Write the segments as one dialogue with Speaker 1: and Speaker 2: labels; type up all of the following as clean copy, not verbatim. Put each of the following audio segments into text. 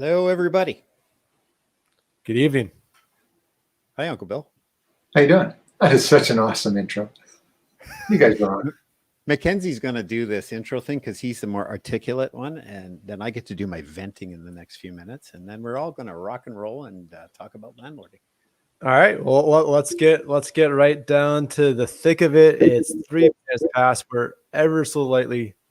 Speaker 1: Hello, everybody.
Speaker 2: Good evening.
Speaker 1: Hi, Uncle Bill.
Speaker 3: How you doing? That is such an awesome intro. You guys are on.
Speaker 1: Mackenzie's going to do this intro thing because he's the more articulate one, and then I get to do my venting in the next few minutes, and then we're all going to rock and roll and talk about landlording.
Speaker 2: All right. Well, let's get right down to the thick of it. It's 3 minutes past. We're ever so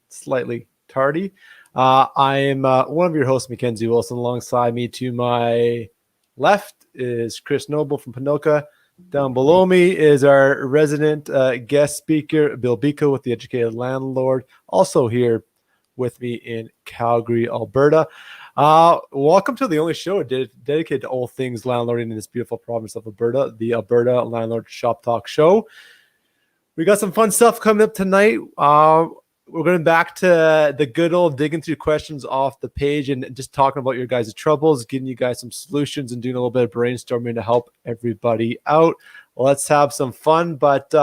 Speaker 2: slightly tardy. I am one of your hosts, Mackenzie Wilson. Alongside me to my left is Chris Noble from Panoka. Down below me is our resident guest speaker, Bill Biko with the Educated Landlord. Also here with me in Calgary, Alberta. Welcome to the only show dedicated to all things landlording in this beautiful province of Alberta, the Alberta Landlord Shoptalk show. We got some fun stuff coming up tonight. We're going back to the good old digging through questions off the page and just talking about your guys' troubles, giving you guys some solutions and doing a little bit of brainstorming to help everybody out. Let's have some fun, but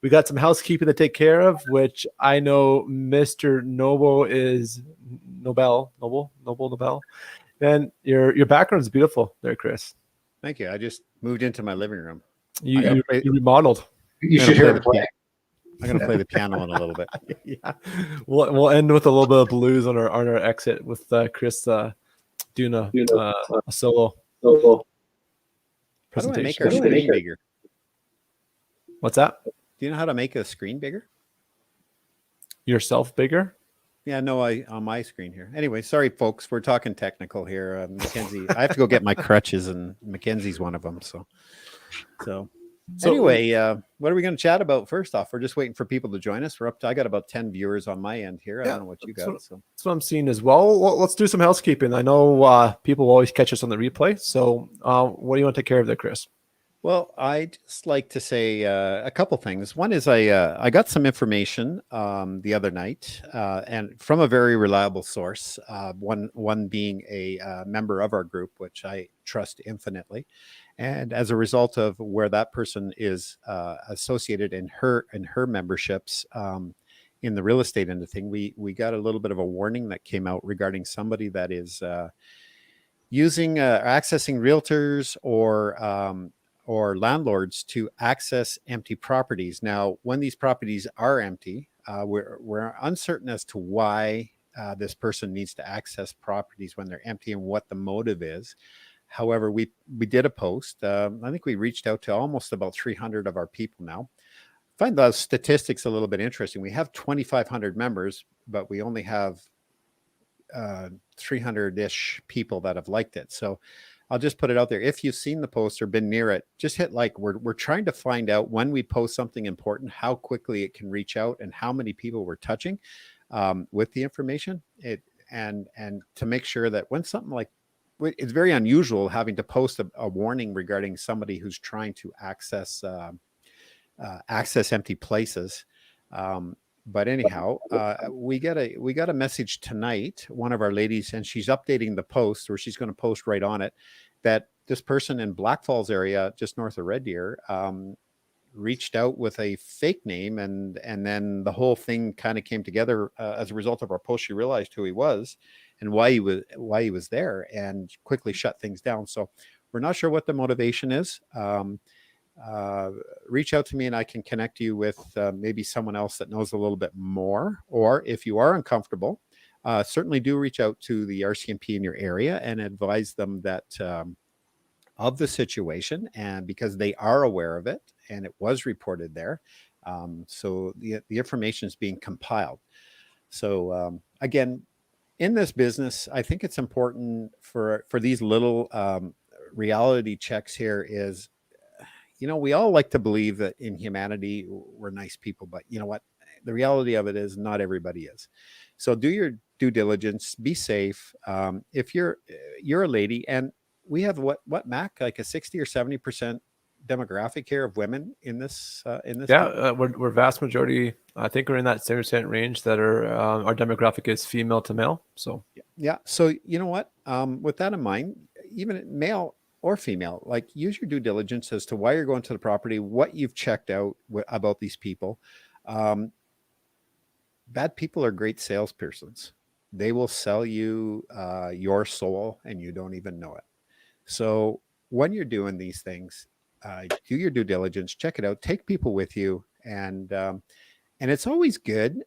Speaker 2: we got some housekeeping to take care of, which I know Mr. Noble is Noble. And your background is beautiful there, Chris.
Speaker 1: Thank you. I just moved into my living room.
Speaker 2: You remodeled.
Speaker 3: You should hear it play.
Speaker 1: I'm going to play the piano in a little bit.
Speaker 2: Yeah, we'll end with a little bit of blues on our exit with Chris doing a solo.
Speaker 1: How do I make our screen bigger?
Speaker 2: What's that?
Speaker 1: Do you know how to make a screen bigger?
Speaker 2: Yourself bigger?
Speaker 1: Yeah, no, on my screen here. Anyway, sorry, folks. We're talking technical here. Mackenzie, I have to go get my crutches, and Mackenzie's one of them. So anyway, what are we going to chat about first off? We're just waiting for people to join us. I got about 10 viewers on my end here. I don't know what you got.
Speaker 2: That's what I'm seeing as well. Let's do some housekeeping. I know people will always catch us on the replay. So what do you want to take care of there, Chris?
Speaker 1: Well, I'd just like to say a couple things. One is I got some information the other night and from a very reliable source, one being a member of our group, which I trust infinitely. And as a result of where that person is associated in her memberships in the real estate end of thing, we got a little bit of a warning that came out regarding somebody that is using accessing realtors or landlords to access empty properties. Now, when these properties are empty, we're uncertain as to why this person needs to access properties when they're empty and what the motive is. However, we did a post. I think we reached out to almost about 300 of our people now. I find those statistics a little bit interesting. We have 2,500 members, but we only have 300-ish people that have liked it. So I'll just put it out there. If you've seen the post or been near it, just hit like. We're trying to find out when we post something important, how quickly it can reach out and how many people we're touching with the information. And to make sure that when something like, it's very unusual having to post a warning regarding somebody who's trying to access empty places. But anyhow, we got a message tonight, one of our ladies, and she's updating the post, or she's going to post right on it, that this person in Black Falls area, just north of Red Deer, reached out with a fake name, and then the whole thing kind of came together as a result of our post. She realized who he was and why he was there, and quickly shut things down. So we're not sure what the motivation is. Reach out to me and I can connect you with maybe someone else that knows a little bit more. Or if you are uncomfortable, certainly do reach out to the RCMP in your area and advise them that of the situation, and because they are aware of it and it was reported there. So the information is being compiled. So again, in this business, I think it's important for these little reality checks here is, we all like to believe that in humanity, we're nice people, but you know what? The reality of it is not everybody is. So do your due diligence, be safe. If you're a lady, and we have what Mac, like a 60 or 70% demographic here of women in this.
Speaker 2: Yeah, we're vast majority. I think we're in that 70% range that are our demographic is female to male. So
Speaker 1: yeah. So you know what? With that in mind, even male or female, like use your due diligence as to why you're going to the property, what you've checked out about these people. Bad people are great salespersons. they will sell you your soul and you don't even know it. So when you're doing these things, do your due diligence, check it out, take people with you, and it's always good,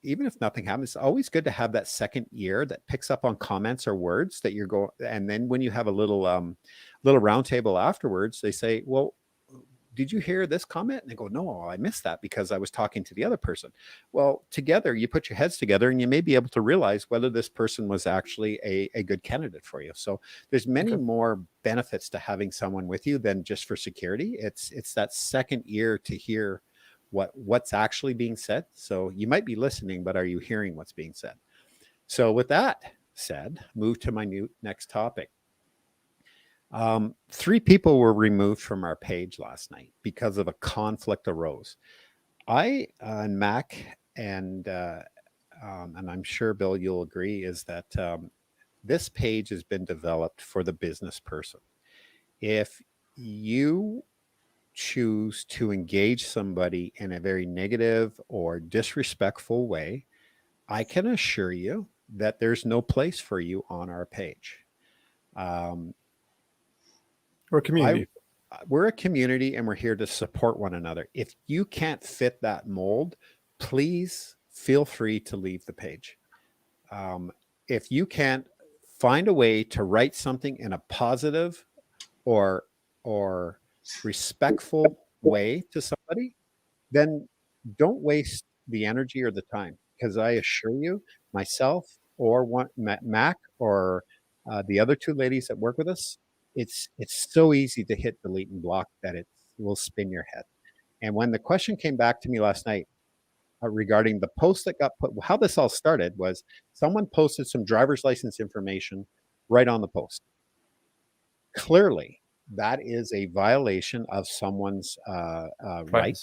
Speaker 1: even if nothing happens. It's always good to have that second ear that picks up on comments or words that you're going. And then when you have a little roundtable afterwards, they say, "Well, did you hear this comment?" And they go, "No, I missed that because I was talking to the other person." Well, together you put your heads together and you may be able to realize whether this person was actually a good candidate for you. So there's many more benefits to having someone with you than just for security. It's that second ear to hear what's actually being said. So you might be listening, but are you hearing what's being said? So with that said, move to my next topic. 3 people were removed from our page last night because of a conflict arose. I and Mac and I'm sure Bill you'll agree is that this page has been developed for the business person. If you choose to engage somebody in a very negative or disrespectful way, I can assure you that there's no place for you on our page.
Speaker 2: We're a community.
Speaker 1: We're a community and we're here to support one another. If you can't fit that mold, please feel free to leave the page. If you can't find a way to write something in a positive or respectful way to somebody, then don't waste the energy or the time. Because I assure you, myself or Mac or the other 2 ladies that work with us, it's so easy to hit delete and block that it will spin your head. And when the question came back to me last night regarding the post that got put, how this all started was someone posted some driver's license information right on the post. Clearly, that is a violation of someone's right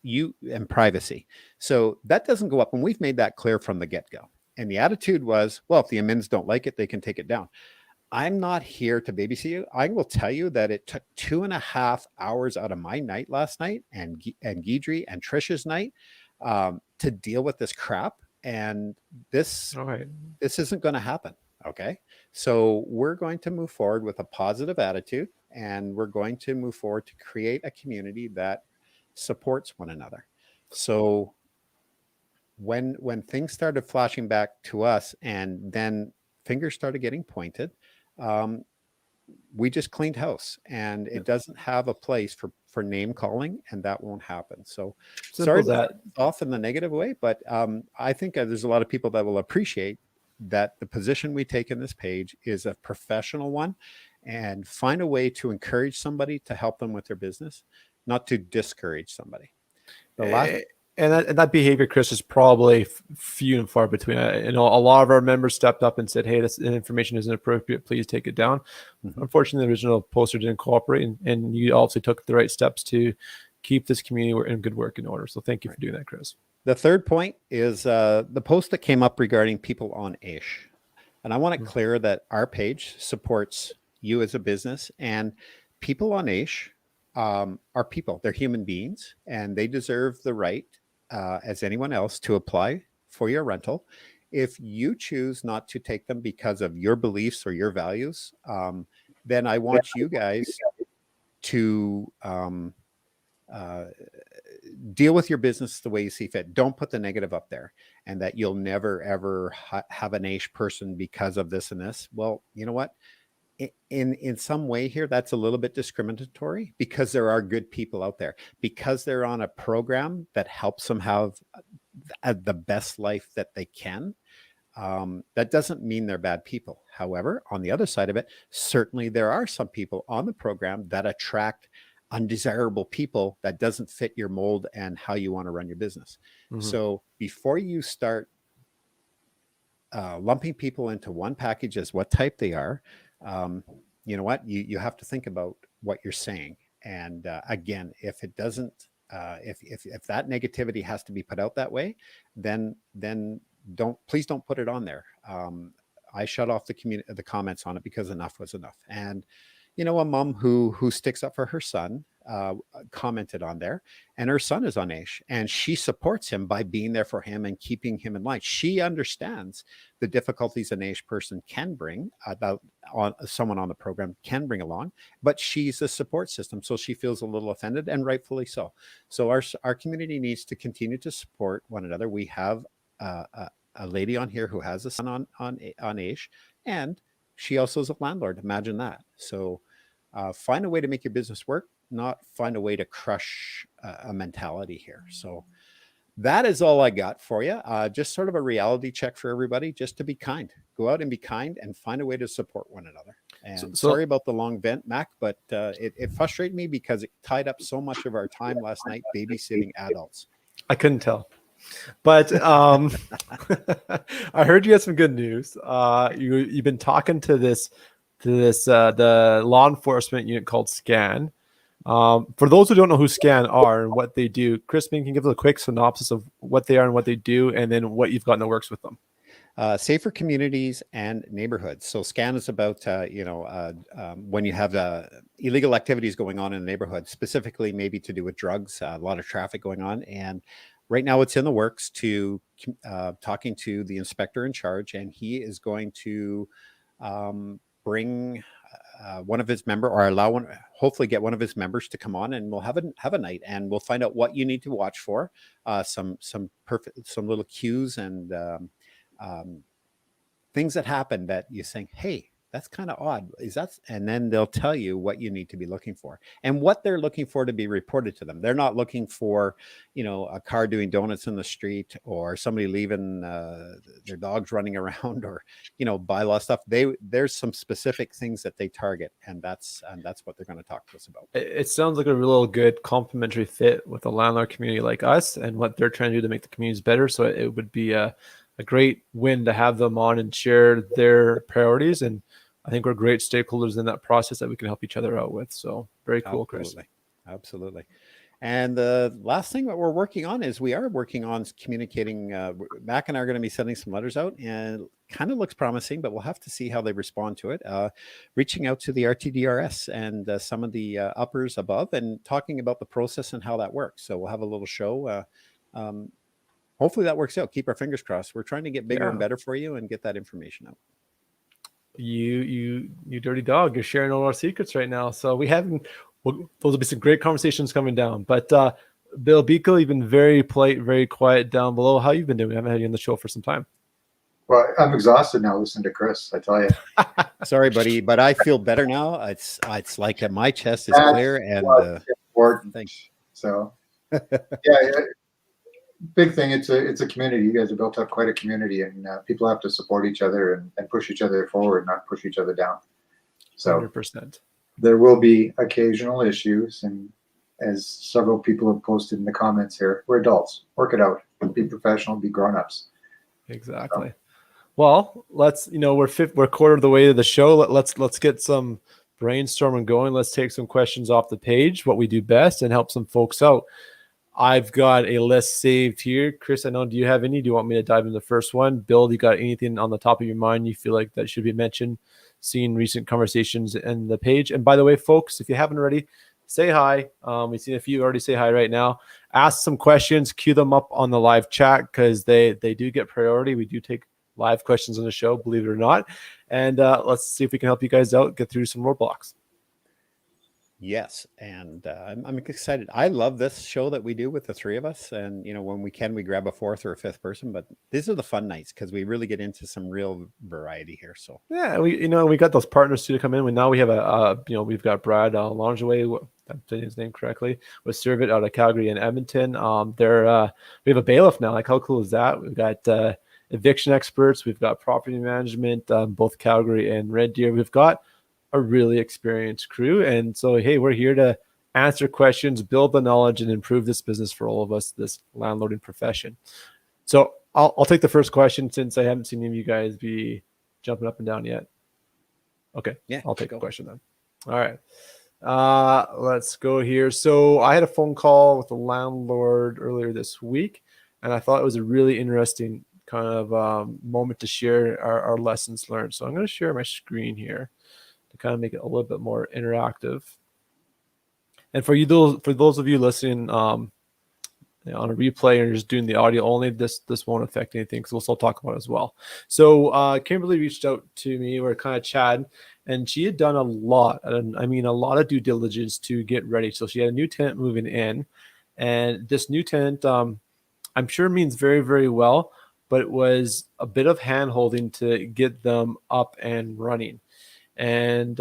Speaker 1: and privacy. So that doesn't go up. And we've made that clear from the get-go. And the attitude was, well, if the admins don't like it, they can take it down. I'm not here to babysit you. I will tell you that it took 2.5 hours out of my night last night and Guidry and Trisha's night to deal with this crap. And this isn't going to happen. Okay. So we're going to move forward with a positive attitude, and we're going to move forward to create a community that supports one another. So when things started flashing back to us and then fingers started getting pointed, we just cleaned house, and it doesn't have a place for name calling, and that won't happen. So sorry that off in the negative way, but I think there's a lot of people that will appreciate that the position we take in this page is a professional one, and find a way to encourage somebody to help them with their business, not to discourage somebody.
Speaker 2: And that behavior, Chris, is probably few and far between. A lot of our members stepped up and said, "Hey, this information isn't appropriate. Please take it down." Mm-hmm. Unfortunately, the original poster didn't cooperate, and you also took the right steps to keep this community in good working order. So thank you for doing that, Chris.
Speaker 1: The third point is the post that came up regarding people on ISH. And I want it clear that our page supports you as a business, and people on ISH are people. They're human beings, and they deserve the right as anyone else to apply for your rental. If you choose not to take them because of your beliefs or your values, then I want you guys to deal with your business the way you see fit. Don't put the negative up there, and that you'll never ever have an AISH person because of this and this. Well, you know what? In some way here, that's a little bit discriminatory, because there are good people out there, because they're on a program that helps them have the best life that they can. That doesn't mean they're bad people. However, on the other side of it, certainly there are some people on the program that attract undesirable people that doesn't fit your mold and how you want to run your business. Mm-hmm. So before you start lumping people into one package as what type they are, you know what, you have to think about what you're saying. And again, if it doesn't, if that negativity has to be put out that way, then please don't put it on there. I shut off the comments on it because enough was enough. And you know, a mom who sticks up for her son, commented on there, and her son is on AISH, and she supports him by being there for him and keeping him in line. She understands the difficulties an AISH person can bring, about someone on the program can bring along, but she's a support system, so she feels a little offended, and rightfully so. So our community needs to continue to support one another. We have a lady on here who has a son on AISH, and she also is a landlord. Imagine that. So find a way to make your business work, not find a way to crush a mentality here. So that is all I got for you. Just sort of a reality check for everybody, just to be kind. Go out and be kind and find a way to support one another. And sorry about the long vent, Mac, but it frustrated me because it tied up so much of our time last night babysitting adults.
Speaker 2: I couldn't tell. But I heard you had some good news. You've been talking to the law enforcement unit called SCAN. For those who don't know who SCAN are and what they do, Chris, can you give us a quick synopsis of what they are and what they do, and then what you've got in the works with them?
Speaker 1: Safer communities and neighborhoods. So SCAN is about, when you have illegal activities going on in the neighborhood, specifically maybe to do with drugs, a lot of traffic going on. And right now it's in the works to talking to the inspector in charge, and he is going to bring one of his members, or hopefully get one of his members to come on, and we'll have a night, and we'll find out what you need to watch for, some little cues and things that happen that you're saying, hey, that's kind of odd. And then they'll tell you what you need to be looking for and what they're looking for to be reported to them. They're not looking for, a car doing donuts in the street, or somebody leaving their dogs running around, or, bylaw stuff. There's some specific things that they target, and that's what they're going to talk to us about.
Speaker 2: It sounds like a real good complementary fit with a landlord community like us and what they're trying to do to make the communities better. So it would be a great win to have them on and share their priorities. And I think we're great stakeholders in that process that we can help each other out with. So very cool, Chris.
Speaker 1: Absolutely. And the last thing that we're working on is we are working on communicating. Mac and I are going to be sending some letters out, and kind of looks promising, but we'll have to see how they respond to it. Reaching out to the RTDRS and some of the uppers above, and talking about the process and how that works. So we'll have a little show. Hopefully that works out. Keep our fingers crossed. We're trying to get bigger and better for you and get that information out.
Speaker 2: You dirty dog, you're sharing all our secrets right now. So those will be some great conversations coming down. But Bill Beacle, you've been very polite, very quiet down below. How you been doing? I haven't had you on the show for some time.
Speaker 3: Well, I'm exhausted now listening to Chris, I tell you.
Speaker 1: Sorry, buddy, but I feel better now. It's like my chest is clear, and
Speaker 3: important. Thanks. So yeah, big thing. It's a community. You guys have built up quite a community, and people have to support each other and push each other forward, not push each other down. So
Speaker 2: 100%.
Speaker 3: There will be occasional issues, and as several people have posted in the comments here, we're adults. Work it out. Be professional. Be grown-ups.
Speaker 2: Exactly. So, well, let's. We're quarter of the way to the show. Let's get some brainstorming going. Let's take some questions off the page. What we do best, and help some folks out. I've got a list saved here. Chris, I know, do you have any? Do you want me to dive into the first one? Bill, do you got anything on the top of your mind you feel like that should be mentioned, seeing recent conversations in the page? And by the way, folks, if you haven't already, say hi. We've seen a few already say hi right now. Ask some questions, queue them up on the live chat, because they do get priority. We do take live questions on the show, believe it or not. And let's see if we can help you guys out, get through some roadblocks.
Speaker 1: Yes, and I'm excited. I love this show that we do with the three of us, and when we can, we grab a fourth or a fifth person. But these are the fun nights because we really get into some real variety here. So yeah,
Speaker 2: we got those partners too to come in. Now we have we've got Brad Lingerie, I'm saying his name correctly, with Servit out of Calgary and Edmonton. We have a bailiff now. Like, how cool is that? We've got eviction experts. We've got property management, both Calgary and Red Deer. We've got a really experienced crew, and so hey, we're here to answer questions, build the knowledge, and improve this business for all of us, this landlording profession. So I'll take the first question, since I haven't seen any of you guys be jumping up and down yet. Okay, yeah, I'll take the question then. All right, let's go here. So I had a phone call with a landlord earlier this week, and I thought it was a really interesting kind of moment to share our lessons learned. So I'm going to share my screen here to kind of make it a little bit more interactive. And for those of you listening on a replay or just doing the audio only, this won't affect anything because we'll still talk about it as well. So Kimberly reached out to me. We're kind of chatting, and she had done a lot of due diligence to get ready. So she had a new tenant moving in, and this new tenant, I'm sure means very, very well, but it was a bit of hand holding to get them up and running. And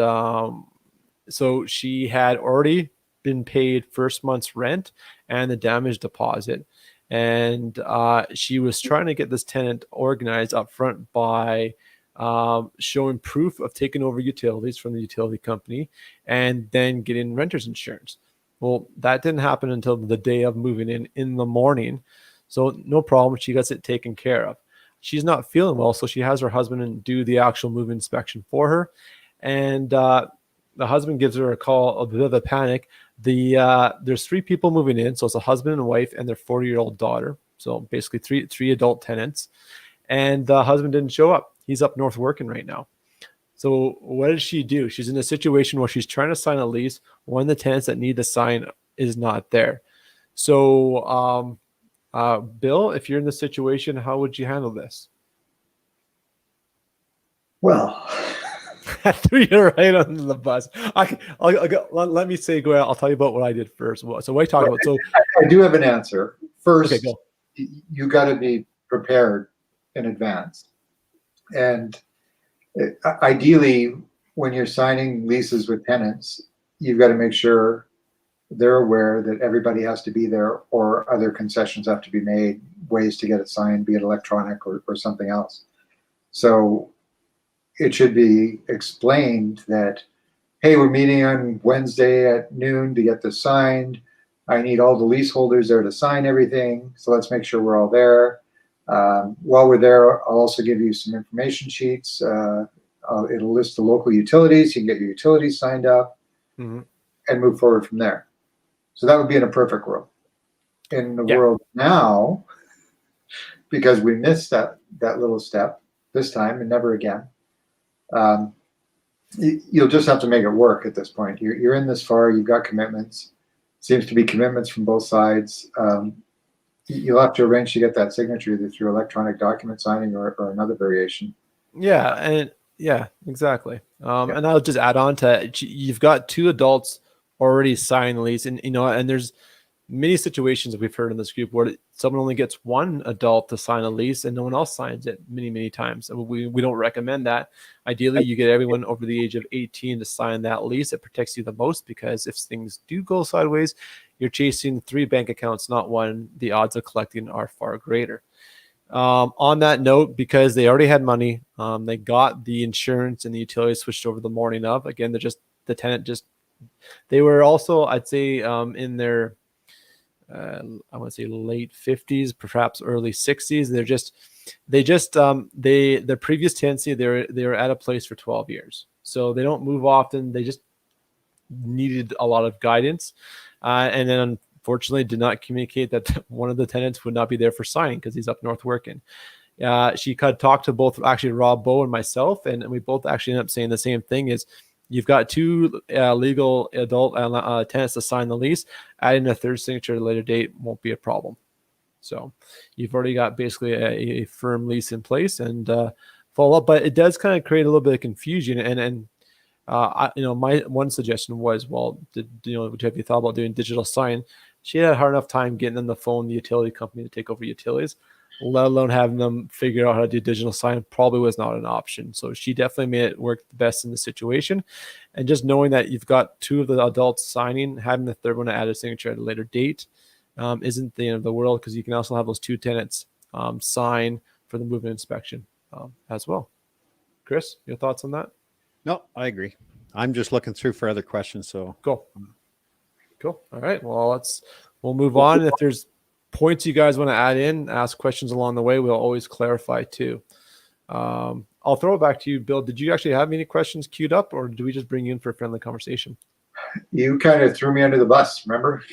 Speaker 2: so she had already been paid first month's rent and the damage deposit. And she was trying to get this tenant organized up front by showing proof of taking over utilities from the utility company and then getting renter's insurance. Well, that didn't happen until the day of moving in the morning. So no problem. She gets it taken care of. She's not feeling well, so she has her husband do the actual move inspection for her. And the husband gives her a call, a bit of a panic. There's 3 people moving in, so it's a husband and wife and their 40-year-old daughter. So basically three adult tenants. And the husband didn't show up. He's up north working right now. So what does she do? She's in a situation where she's trying to sign a lease. One of the tenants that need to sign is not there. So Bill, if you're in this situation, how would you handle this?
Speaker 3: Well,
Speaker 2: I threw you right under the bus. Let me say, go ahead. I'll tell you about what I did first. So what are you talking about? So
Speaker 3: I do have an answer. First,
Speaker 2: okay, go.
Speaker 3: You got to be prepared in advance. And ideally, when you're signing leases with tenants, you've got to make sure they're aware that everybody has to be there, or other concessions have to be made, ways to get it signed, be it electronic or something else. So it should be explained that, hey, we're meeting on Wednesday at noon to get this signed. I need all the leaseholders there to sign everything. So let's make sure we're all there. While we're there, I'll also give you some information sheets. It'll list the local utilities. You can get your utilities signed up and move forward from there. So that would be in a perfect world. In the world now, because we missed that little step this time and never again, you'll just have to make it work at this point. You're in this far. You've got commitments. Seems to be commitments from both sides. You'll have to arrange to get that signature either through electronic document signing or another variation.
Speaker 2: Yeah, exactly. And I'll just add on to it. You've got 2 adults already signed the lease, and and there's many situations that we've heard in this group where someone only gets 1 adult to sign a lease and no one else signs it many times. And we don't recommend that. Ideally, you get everyone over the age of 18 to sign that lease. It protects you the most, because if things do go sideways, you're chasing 3 bank accounts, not 1. The odds of collecting are far greater. On that note, because they already had money, they got the insurance and the utilities switched over the morning of. Again, they were also, I'd say, in their I want to say late 50s, perhaps early 60s. The previous tenancy, they were at a place for 12 years. So they don't move often. They just needed a lot of guidance. And then unfortunately did not communicate that one of the tenants would not be there for signing because he's up north working. She could talk to both, actually Rob, Bo, and myself, and we both actually ended up saying the same thing: is you've got 2 legal adult tenants to sign the lease. Adding a 3rd signature at a later date won't be a problem. So you've already got basically a firm lease in place and follow up. But it does kind of create a little bit of confusion. And my one suggestion was, well, have you thought about doing digital sign? She had a hard enough time getting on the phone the utility company to take over utilities, let alone having them figure out how to do digital sign. Probably was not an option. So she definitely made it work the best in the situation. And just knowing that you've got 2 of the adults signing, having the 3rd one to add a signature at a later date isn't the end of the world, because you can also have those 2 tenants sign for the movement inspection as well. Chris, your thoughts on that?
Speaker 1: No, I agree. I'm just looking through for other questions. So
Speaker 2: cool. All right. Well, we'll move on. If there's points you guys want to add in, ask questions along the way, we'll always clarify too. I'll throw it back to you, Bill. Did you actually have any questions queued up, or do we just bring you in for a friendly conversation?
Speaker 3: You kind of threw me under the bus, remember?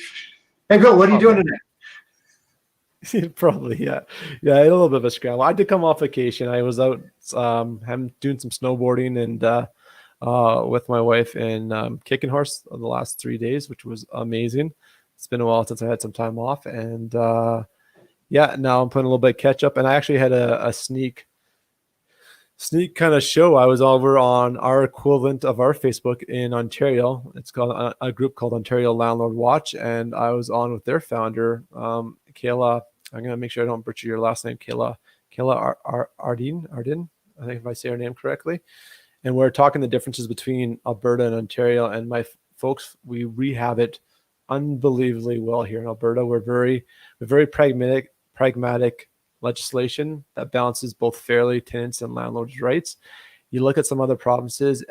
Speaker 3: Hey, Bill, what are you doing today?
Speaker 2: Probably, yeah. A little bit of a scramble. I did come off vacation. I was out doing some snowboarding and with my wife in Kicking Horse the last 3 days, which was amazing. It's been a while since I had some time off, and yeah, now I'm putting a little bit of catch up. And I actually had a sneak kind of show. I was over on our equivalent of our Facebook in Ontario. It's called a group called Ontario Landlord Watch, and I was on with their founder, Kayla. I'm gonna make sure I don't butcher your last name, Kayla Ardin. I think if I say her name correctly. And we're talking the differences between Alberta and Ontario. And my folks, we rehab it unbelievably well here in Alberta. We're very pragmatic legislation that balances both fairly tenants and landlords' rights. You look at some other provinces.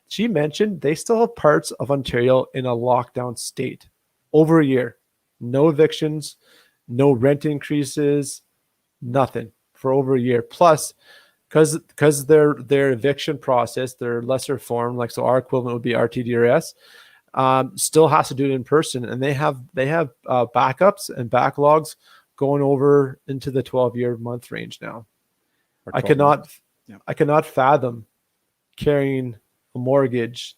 Speaker 2: She mentioned they still have parts of Ontario in a lockdown state over a year. No evictions, no rent increases, nothing for over a year. Plus, because their eviction process, their lesser form, like so our equivalent would be RTDRS, still has to do it in person, and they have backups and backlogs going over into the 12-year month range now. I cannot fathom carrying a mortgage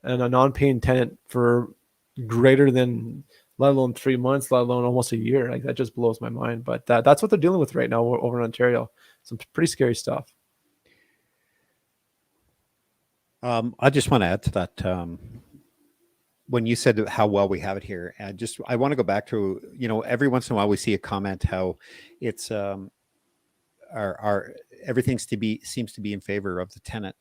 Speaker 2: and a non-paying tenant for greater than, let alone 3 months, let alone almost a year. Like, that just blows my mind. But that's what they're dealing with right now over in Ontario. Some pretty scary stuff.
Speaker 1: I just want to add to that. When you said how well we have it here, I want to go back to, every once in a while we see a comment how it's our everything seems to be in favor of the tenant.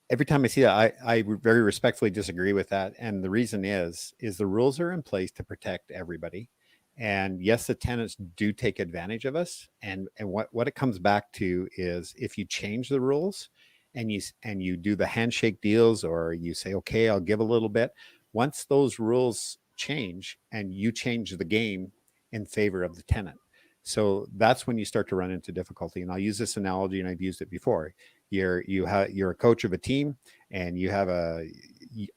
Speaker 1: Every time I see that, I very respectfully disagree with that. And the reason is the rules are in place to protect everybody. And yes, the tenants do take advantage of us. And what it comes back to is if you change the rules and you do the handshake deals, or you say, okay, I'll give a little bit. Once those rules change and you change the game in favor of the tenant. So that's when you start to run into difficulty. And I'll use this analogy, and I've used it before. You're a coach of a team, and you have a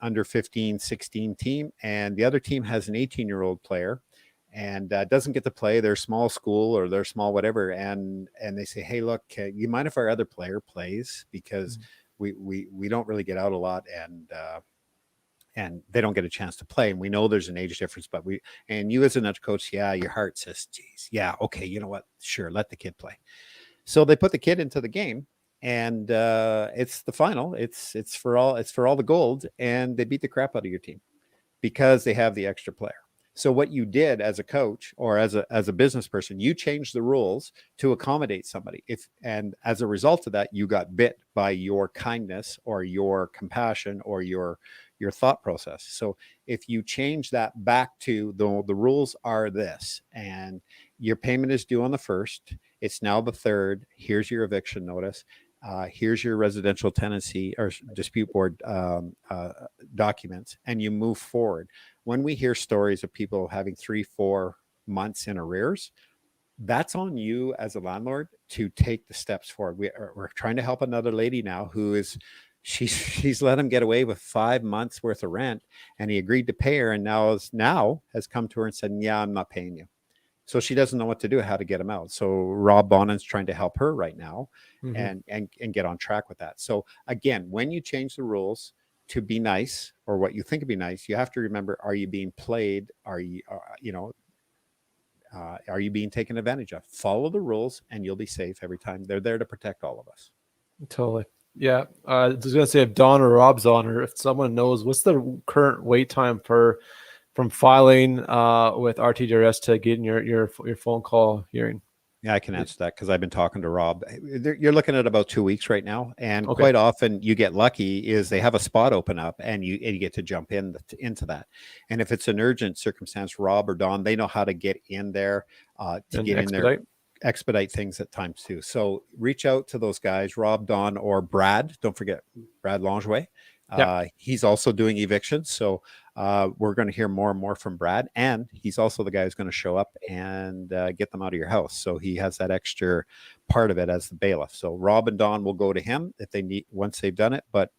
Speaker 1: under 15, 16 team, and the other team has an 18-year-old player and doesn't get to play. Their small school or their small whatever, and they say, hey, look, you mind if our other player plays, because we don't really get out a lot, and they don't get a chance to play, and we know there's an age difference, but you as another coach, yeah, your heart says, geez, yeah, okay, you know what, sure, let the kid play. So they put the kid into the game, and it's the final. It's for all the gold, and they beat the crap out of your team because they have the extra player. So what you did as a coach or as a business person, you changed the rules to accommodate somebody. And as a result of that, you got bit by your kindness or your compassion or your thought process. So if you change that back to the rules are this, and your payment is due on the 1st, it's now the 3rd, here's your eviction notice, here's your residential tenancy or dispute board documents, and you move forward. When we hear stories of people having 3-4 months in arrears, that's on you as a landlord to take the steps forward. We're trying to help another lady now who is, she's let him get away with 5 months worth of rent, and he agreed to pay her, and now has come to her and said, yeah, I'm not paying you. So she doesn't know what to do, how to get him out. So Rob Bonnen's trying to help her right now and get on track with that. So again, when you change the rules to be nice, or what you think would be nice, you have to remember, are you being played? Are you being taken advantage of? Follow the rules and you'll be safe every time. They're there to protect all of us.
Speaker 2: Totally. Yeah. I was going to say, if Don or Rob's on, or if someone knows, what's the current wait time from filing with RTDRS to getting your phone call hearing?
Speaker 1: Yeah, I can answer that because I've been talking to Rob. You're looking at about 2 weeks right now, and quite often you get lucky is they have a spot open up, and you get to jump into that. And if it's an urgent circumstance, Rob or Don, they know how to get in there expedite things at times too. So reach out to those guys, Rob, Don, or Brad. Don't forget Brad Langevay. He's also doing evictions. So we're going to hear more and more from Brad. And he's also the guy who's going to show up and get them out of your house. So he has that extra part of it as the bailiff. So Rob and Don will go to him if they need, once they've done it. But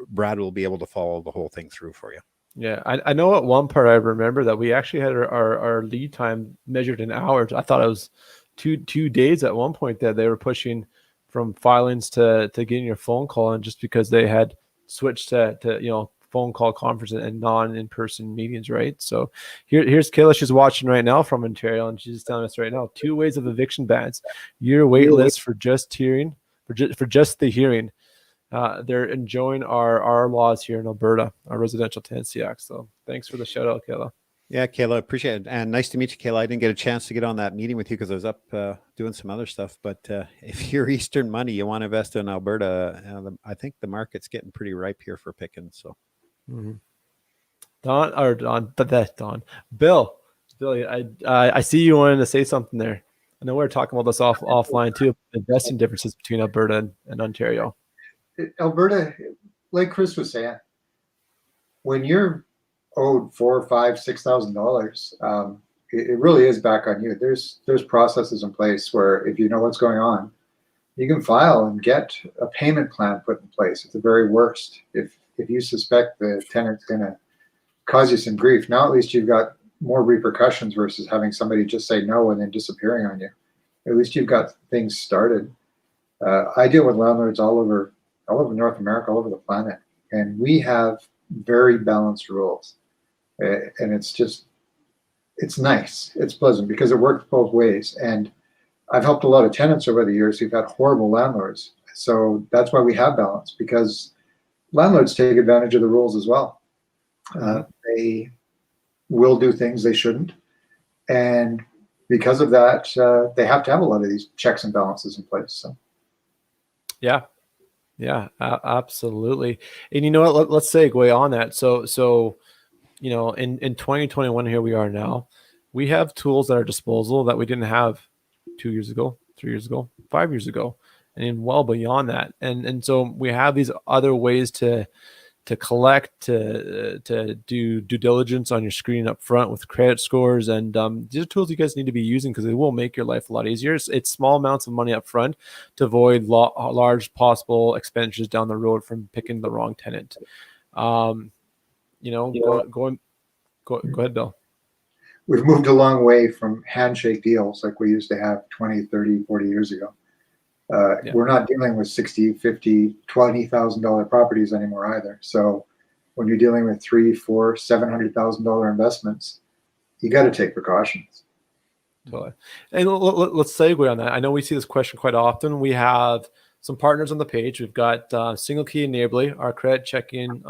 Speaker 1: Brad will be able to follow the whole thing through for you.
Speaker 2: Yeah, I know at one part I remember that we actually had our lead time measured in hours. I thought it was two days at one point that they were pushing from filings to getting your phone call, and just because they had switched to phone call conference and non-in-person meetings, right? So here's Kayla. She's watching right now from Ontario, and she's telling us right now 2 ways of eviction bans. Your wait list for just hearing, for just the hearing. They're enjoying our laws here in Alberta, our Residential Tenancy Act. So thanks for the shout out, Kayla.
Speaker 1: Yeah, Kayla, appreciate it. And nice to meet you, Kayla. I didn't get a chance to get on that meeting with you because I was up doing some other stuff. But if you're Eastern money, you want to invest in Alberta, I think the market's getting pretty ripe here for picking. So,
Speaker 2: Bill, I see you wanted to say something there. I know we were talking about this offline too. Investing differences between Alberta and Ontario.
Speaker 3: Alberta, like Chris was saying, when you're owed $4,000, $5,000, $6,000, it really is back on you. There's processes in place where if you know what's going on, you can file and get a payment plan put in place. At the very worst, if you suspect the tenant's going to cause you some grief, now at least you've got more repercussions versus having somebody just say no and then disappearing on you. At least you've got things started. I deal with landlords all over North America, all over the planet, and we have very balanced rules. And it's nice. It's pleasant because it works both ways. And I've helped a lot of tenants over the years who've had horrible landlords. So that's why we have balance, because landlords take advantage of the rules as well. They will do things they shouldn't. And because of that, they have to have a lot of these checks and balances in place. So,
Speaker 2: yeah, absolutely. And you know what? Let's segue on that. So in 2021, here we are now. We have tools at our disposal that we didn't have 2 years ago, 3 years ago, 5 years ago, and well beyond that. And so we have these other ways to collect, to do due diligence on your screen up front with credit scores. And these are tools you guys need to be using because they will make your life a lot easier. It's small amounts of money up front to avoid large possible expenditures down the road from picking the wrong tenant. Go ahead, Bill.
Speaker 3: We've moved a long way from handshake deals like we used to have 20, 30, 40 years ago. We're not dealing with $60,000, $50,000, $20,000 properties anymore either. So when you're dealing with $300,000, $400,000, $700,000 investments, you got to take precautions.
Speaker 2: Totally. And let's segue on that. I know we see this question quite often. We have some partners on the page. We've got SingleKey and Naborly, our credit check-in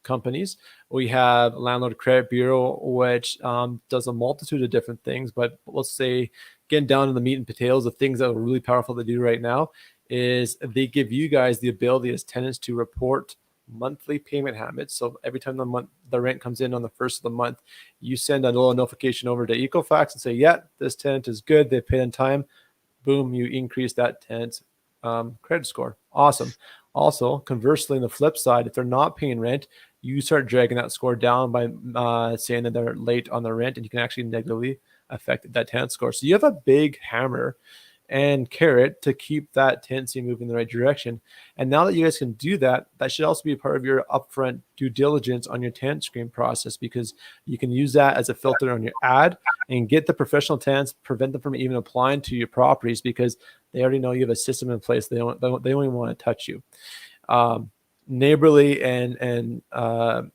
Speaker 2: companies. We have Landlord Credit Bureau, which does a multitude of different things. But let's say, getting down to the meat and potatoes, the things that are really powerful to do right now is they give you guys the ability as tenants to report monthly payment habits. So every time the rent comes in on the first of the month, you send a little notification over to Equifax and say, yeah, this tenant is good. They paid in time. Boom, you increase that tenant's credit score. Awesome. Also, conversely, on the flip side, if they're not paying rent, you start dragging that score down by saying that they're late on the rent, and you can actually negatively affect that tenant score. So you have a big hammer and carrot to keep that tenancy moving in the right direction. And now that you guys can do that, that should also be a part of your upfront due diligence on your tenant screen process, because you can use that as a filter on your ad and get the professional tenants, prevent them from even applying to your properties because they already know you have a system in place. They don't even want to touch you. Naborly and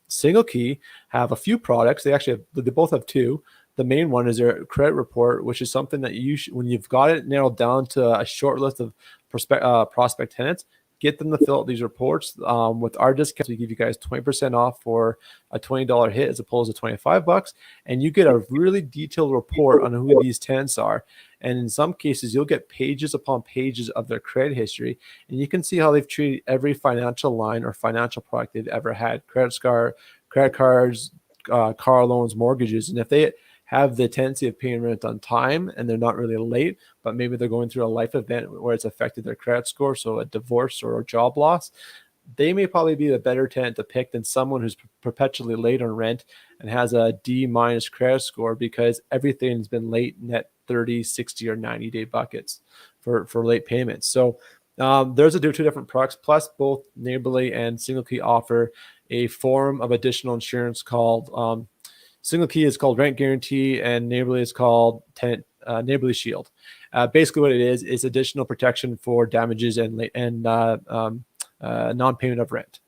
Speaker 2: SingleKey have a few products. They both have two. The main one is their credit report, which is something that when you've got it narrowed down to a short list of prospect tenants, get them to fill out these reports. With our discounts, we give you guys 20% off for a $20 hit as opposed to $25, and you get a really detailed report on who these tenants are. And in some cases, you'll get pages upon pages of their credit history, and you can see how they've treated every financial line or financial product they've ever had: credit cards, car loans, mortgages. And if they have the tendency of paying rent on time and they're not really late, but maybe they're going through a life event where it's affected their credit score, so a divorce or a job loss, they may probably be the better tenant to pick than someone who's perpetually late on rent and has a D- credit score because everything's been late in that 30, 60, or 90-day buckets for late payments. So there's two different products. Plus, both Naborly and SingleKey offer a form of additional insurance called SingleKey is called Rent Guarantee, and Naborly is called Tenant Neighborly Shield. Basically, what it is additional protection for damages and non-payment of rent.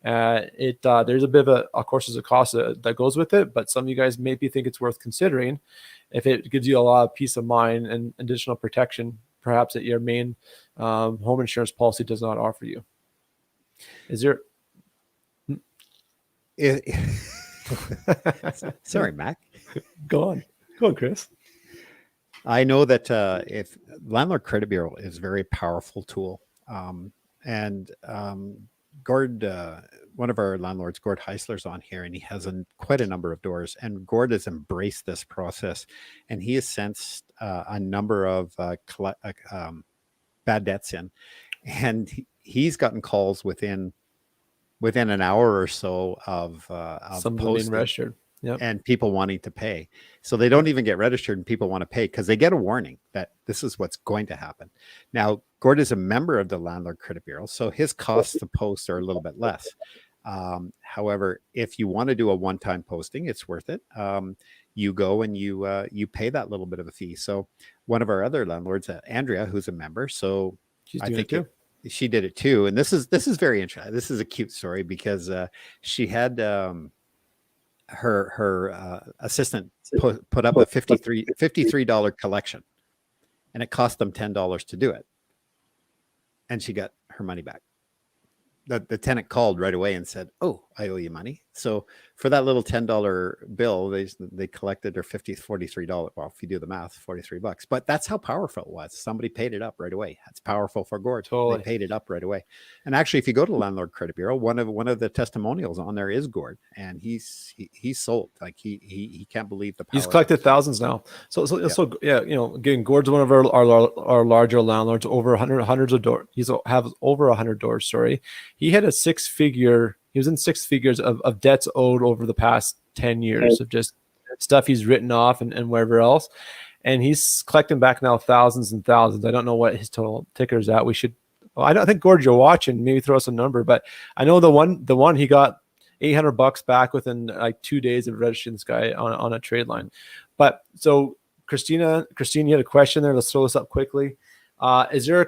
Speaker 2: There's a bit of course, there's a cost that goes with it, but some of you guys maybe think it's worth considering if it gives you a lot of peace of mind and additional protection, perhaps that your main home insurance policy does not offer you. Is there?
Speaker 1: Sorry, Mac.
Speaker 2: Go on, Chris.
Speaker 1: I know that if Landlord Credit Bureau is a very powerful tool, Gord, one of our landlords, Gord Heisler's on here, and he has quite a number of doors. And Gord has embraced this process, and he has sensed a number of bad debts in, and he's gotten calls within an hour or so of
Speaker 2: some being registered. Yep.
Speaker 1: And people wanting to pay. So they don't even get registered and people want to pay because they get a warning that this is what's going to happen. Now, Gord is a member of the Landlord Credit Bureau, so his costs to post are a little bit less. However, if you want to do a one-time posting, it's worth it. You go and you pay that little bit of a fee. So one of our other landlords, Andrea, who's a member, so
Speaker 2: she's doing it too.
Speaker 1: She did it too. And this is very interesting. This is a cute story because she had her assistant put up a $53 collection, and it cost them $10 to do it, and she got her money back. The tenant called right away and said, "Oh, I owe you money." So for that little $10 bill, they collected her $43. Well, if you do the math, $43. But that's how powerful it was. Somebody paid it up right away. That's powerful for Gord. Totally. They paid it up right away. And actually, if you go to Landlord Credit Bureau, one of the testimonials on there is Gord, and he's sold. Like he can't believe the power.
Speaker 2: He's collected thousands now. So yeah, again, Gord's one of our larger landlords. Over hundreds of doors. He's have over 100 doors. Sorry, he had he was in six figures of debts owed over the past 10 years of just stuff he's written off and wherever else. And he's collecting back now thousands and thousands. I don't know what his total ticker is at. I don't think, Gord, you're watching, maybe throw us a number, but I know the one he got $800 back within like 2 days of registering this guy on a trade line. But so Christine, you had a question there. Let's throw this up quickly. Is there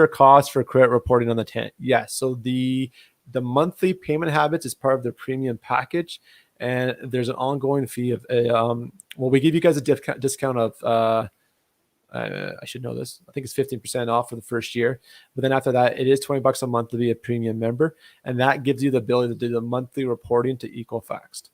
Speaker 2: a cost for credit reporting on the tenant? Yes. So the monthly payment habits is part of the premium package, and there's an ongoing fee of we give you guys a discount of I should know this. I think it's 15% off for the first year, but then after that, it is $20 a month to be a premium member, and that gives you the ability to do the monthly reporting to Equifax.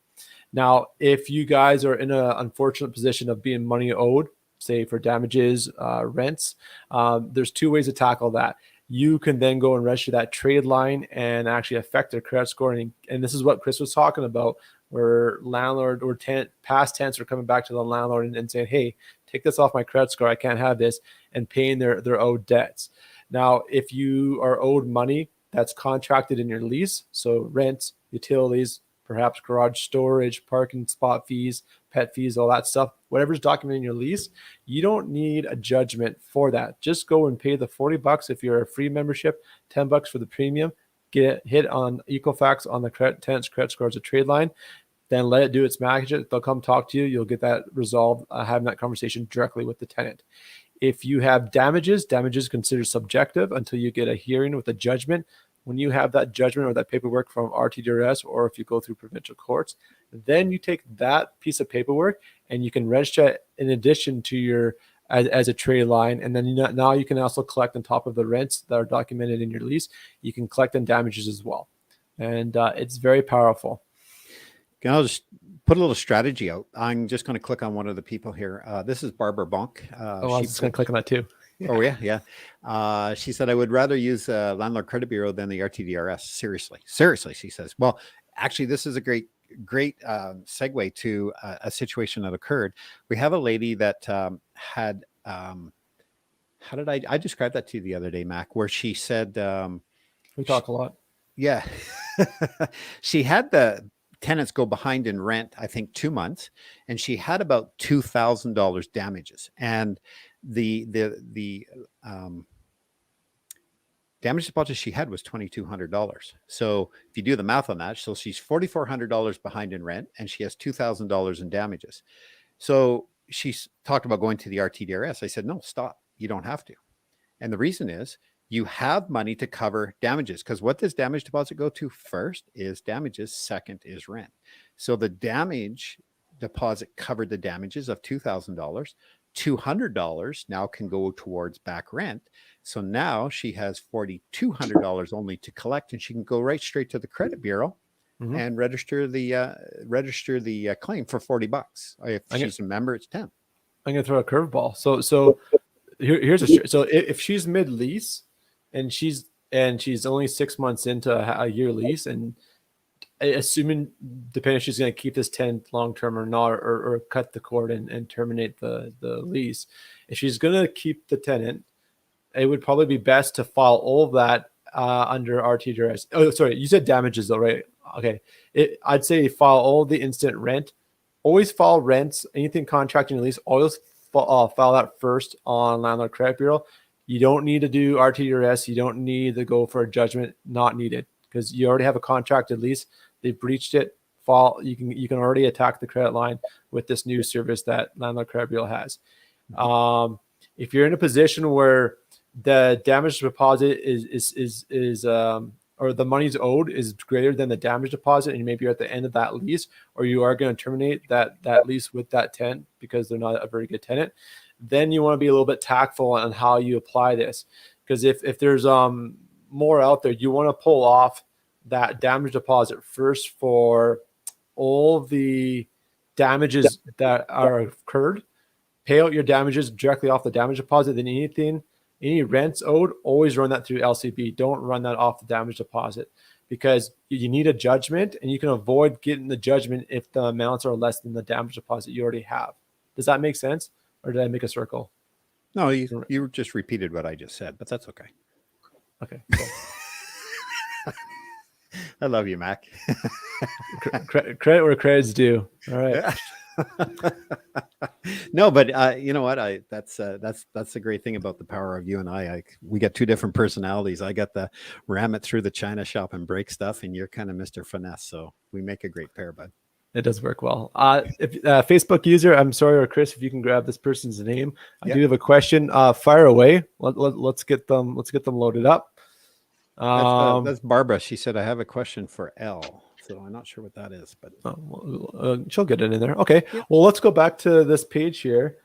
Speaker 2: Now, if you guys are in an unfortunate position of being money owed, say for damages, rents, there's two ways to tackle that. You can then go and register that trade line and actually affect their credit score. And this is what Chris was talking about, where landlord or past tenants are coming back to the landlord and saying, "Hey, take this off my credit score. I can't have this," and paying their owed debts. Now, if you are owed money that's contracted in your lease, so rent, utilities, perhaps garage storage, parking spot fees, pet fees, all that stuff, whatever's documented in your lease, you don't need a judgment for that. Just go and pay the $40 if you're a free membership, $10 for the premium, get hit on Equifax on the tenant's credit score as a trade line, then let it do its magic. They'll come talk to you. You'll get that resolved, having that conversation directly with the tenant. If you have damages considered subjective until you get a hearing with a judgment. When you have that judgment or that paperwork from RTDRS, or if you go through provincial courts, then you take that piece of paperwork and you can register it in addition to your as a trade line. And then now you can also collect on top of the rents that are documented in your lease. You can collect on damages as well. And it's very powerful.
Speaker 1: I'll just put a little strategy out. I'm just going to click on one of the people here. This is Barbara Bonk.
Speaker 2: I was just going to click on that too.
Speaker 1: Oh, yeah. She said, "I would rather use Landlord Credit Bureau than the RTDRS. Seriously, she says. Well, actually, this is a great segue to a situation that occurred. We have a lady that had, how did I describe that to you the other day, Mac, where she said,
Speaker 2: we talk a lot.
Speaker 1: Yeah. She had the tenants go behind in rent, I think 2 months, and she had about $2,000 damages. And the damage deposit she had was $2,200. So if you do the math on that, so she's $4,400 behind in rent, and she has $2,000 in damages. So she's talked about going to the RTDRS. I said, no, stop. You don't have to. And the reason is you have money to cover damages, because what does damage deposit go to? First is damages, second is rent. So the damage deposit covered the damages of $2,000. $200 now can go towards back rent. So now she has $4,200 only to collect, and she can go right straight to the credit bureau and register the claim for $40. If she's a member, it's 10.
Speaker 2: I'm gonna throw a curveball. So here's so if she's mid lease and she's only 6 months into a year lease, and assuming depending if she's going to keep this tenant long term or not, or cut the cord and terminate the lease, if she's going to keep the tenant, it would probably be best to file all of that under RTDRS. Oh, sorry, you said damages though, right? Okay, I'd say file all the instant rent. Always file rents, anything contracting lease. Always file that first on Landlord Credit Bureau. You don't need to do RTDRS. You don't need to go for a judgment. Not needed, because you already have a contracted lease. They've breached it. You can already attack the credit line with this new service that Landlord Credit Bureau has. If you're in a position where the damage deposit is or the money's owed is greater than the damage deposit, and maybe you're at the end of that lease, or you are going to terminate that lease with that tenant because they're not a very good tenant, then you want to be a little bit tactful on how you apply this. Because if there's more out there, you want to pull off that damage deposit first for all the damages that are occurred. Pay out your damages directly off the damage deposit. Then any rents owed, always run that through LCB. Don't run that off the damage deposit, because you need a judgment, and you can avoid getting the judgment if the amounts are less than the damage deposit you already have. Does that make sense? Or did I make a circle?
Speaker 1: No, you just repeated what I just said, but that's okay.
Speaker 2: Okay, cool.
Speaker 1: I love you, Mac.
Speaker 2: Credit where credit's due. All right.
Speaker 1: No, but you know what? That's the great thing about the power of you and I. We got two different personalities. I got the ram it through the China shop and break stuff, and you're kind of Mr. Finesse. So we make a great pair, bud.
Speaker 2: It does work well. If Facebook user, I'm sorry, or Chris, if you can grab this person's name. I do have a question. Fire away. Let's get them loaded up.
Speaker 1: That's Barbara. She said, I have a question for L. So I'm not sure what that is, but
Speaker 2: she'll get it in there. Okay. Yep. Well, let's go back to this page here.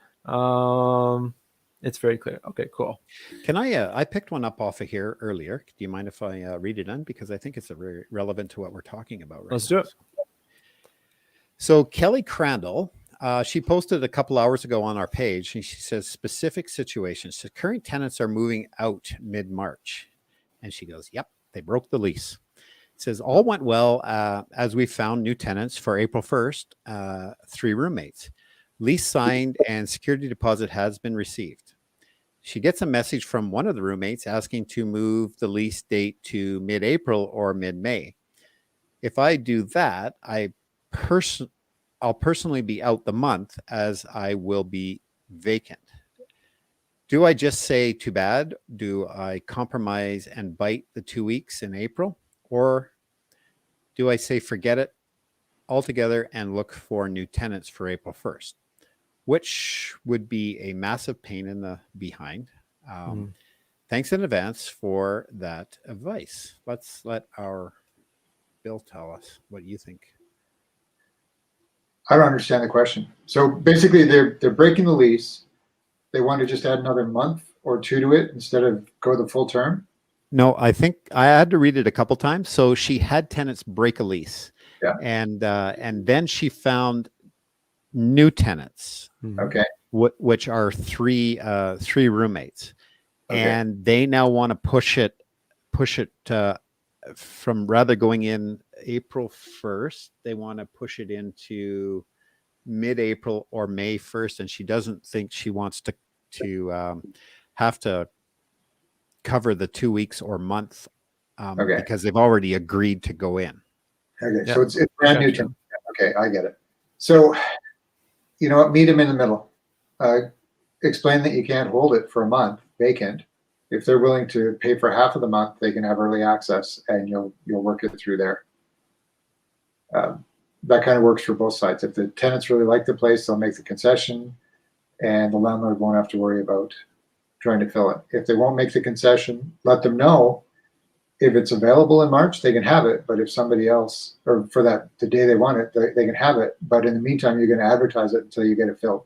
Speaker 2: It's very clear. Okay, cool.
Speaker 1: Can I picked one up off of here earlier. Do you mind if I read it in? Because I think it's very relevant to what we're talking about right
Speaker 2: Let's do it.
Speaker 1: So Kelly Crandall, she posted a couple hours ago on our page, and she says, specific situations. So current tenants are moving out mid-March. And she goes, yep, they broke the lease. It says, all went well as we found new tenants for April 1st, 3 roommates. Lease signed and security deposit has been received. She gets a message from one of the roommates asking to move the lease date to mid-April or mid-May. If I do that, I'll personally be out the month, as I will be vacant. Do I just say too bad? Do I compromise and bite the 2 weeks in April? Or do I say forget it altogether and look for new tenants for April 1st? Which would be a massive pain in the behind. Thanks in advance for that advice. Let's let our Bill tell us what you think.
Speaker 3: I don't understand the question. So basically they're breaking the lease. They want to just add another month or 2 to it instead of go the full term?
Speaker 1: No, I think I had to read it a couple times. So she had tenants break a lease.
Speaker 3: Yeah.
Speaker 1: And then she found new tenants.
Speaker 3: Okay.
Speaker 1: Which are three roommates. Okay. And they now want to push it from rather going in April 1st, they want to push it into mid-April or May 1st, and she doesn't think she wants to have to cover the 2 weeks or month because they've already agreed to go in.
Speaker 3: Okay, yeah. So it's brand new. Okay, I get it. So, you know what? Meet them in the middle. Explain that you can't hold it for a month vacant. If they're willing to pay for half of the month, they can have early access, and you'll work it through there. That kind of works for both sides. If the tenants really like the place, they'll make the concession. and the landlord won't have to worry about trying to fill it. If they won't make the concession, let them know if it's available in March, they can have it. But if somebody else, or for that the day they want it, they can have it. But in the meantime, you're going to advertise it until you get it filled.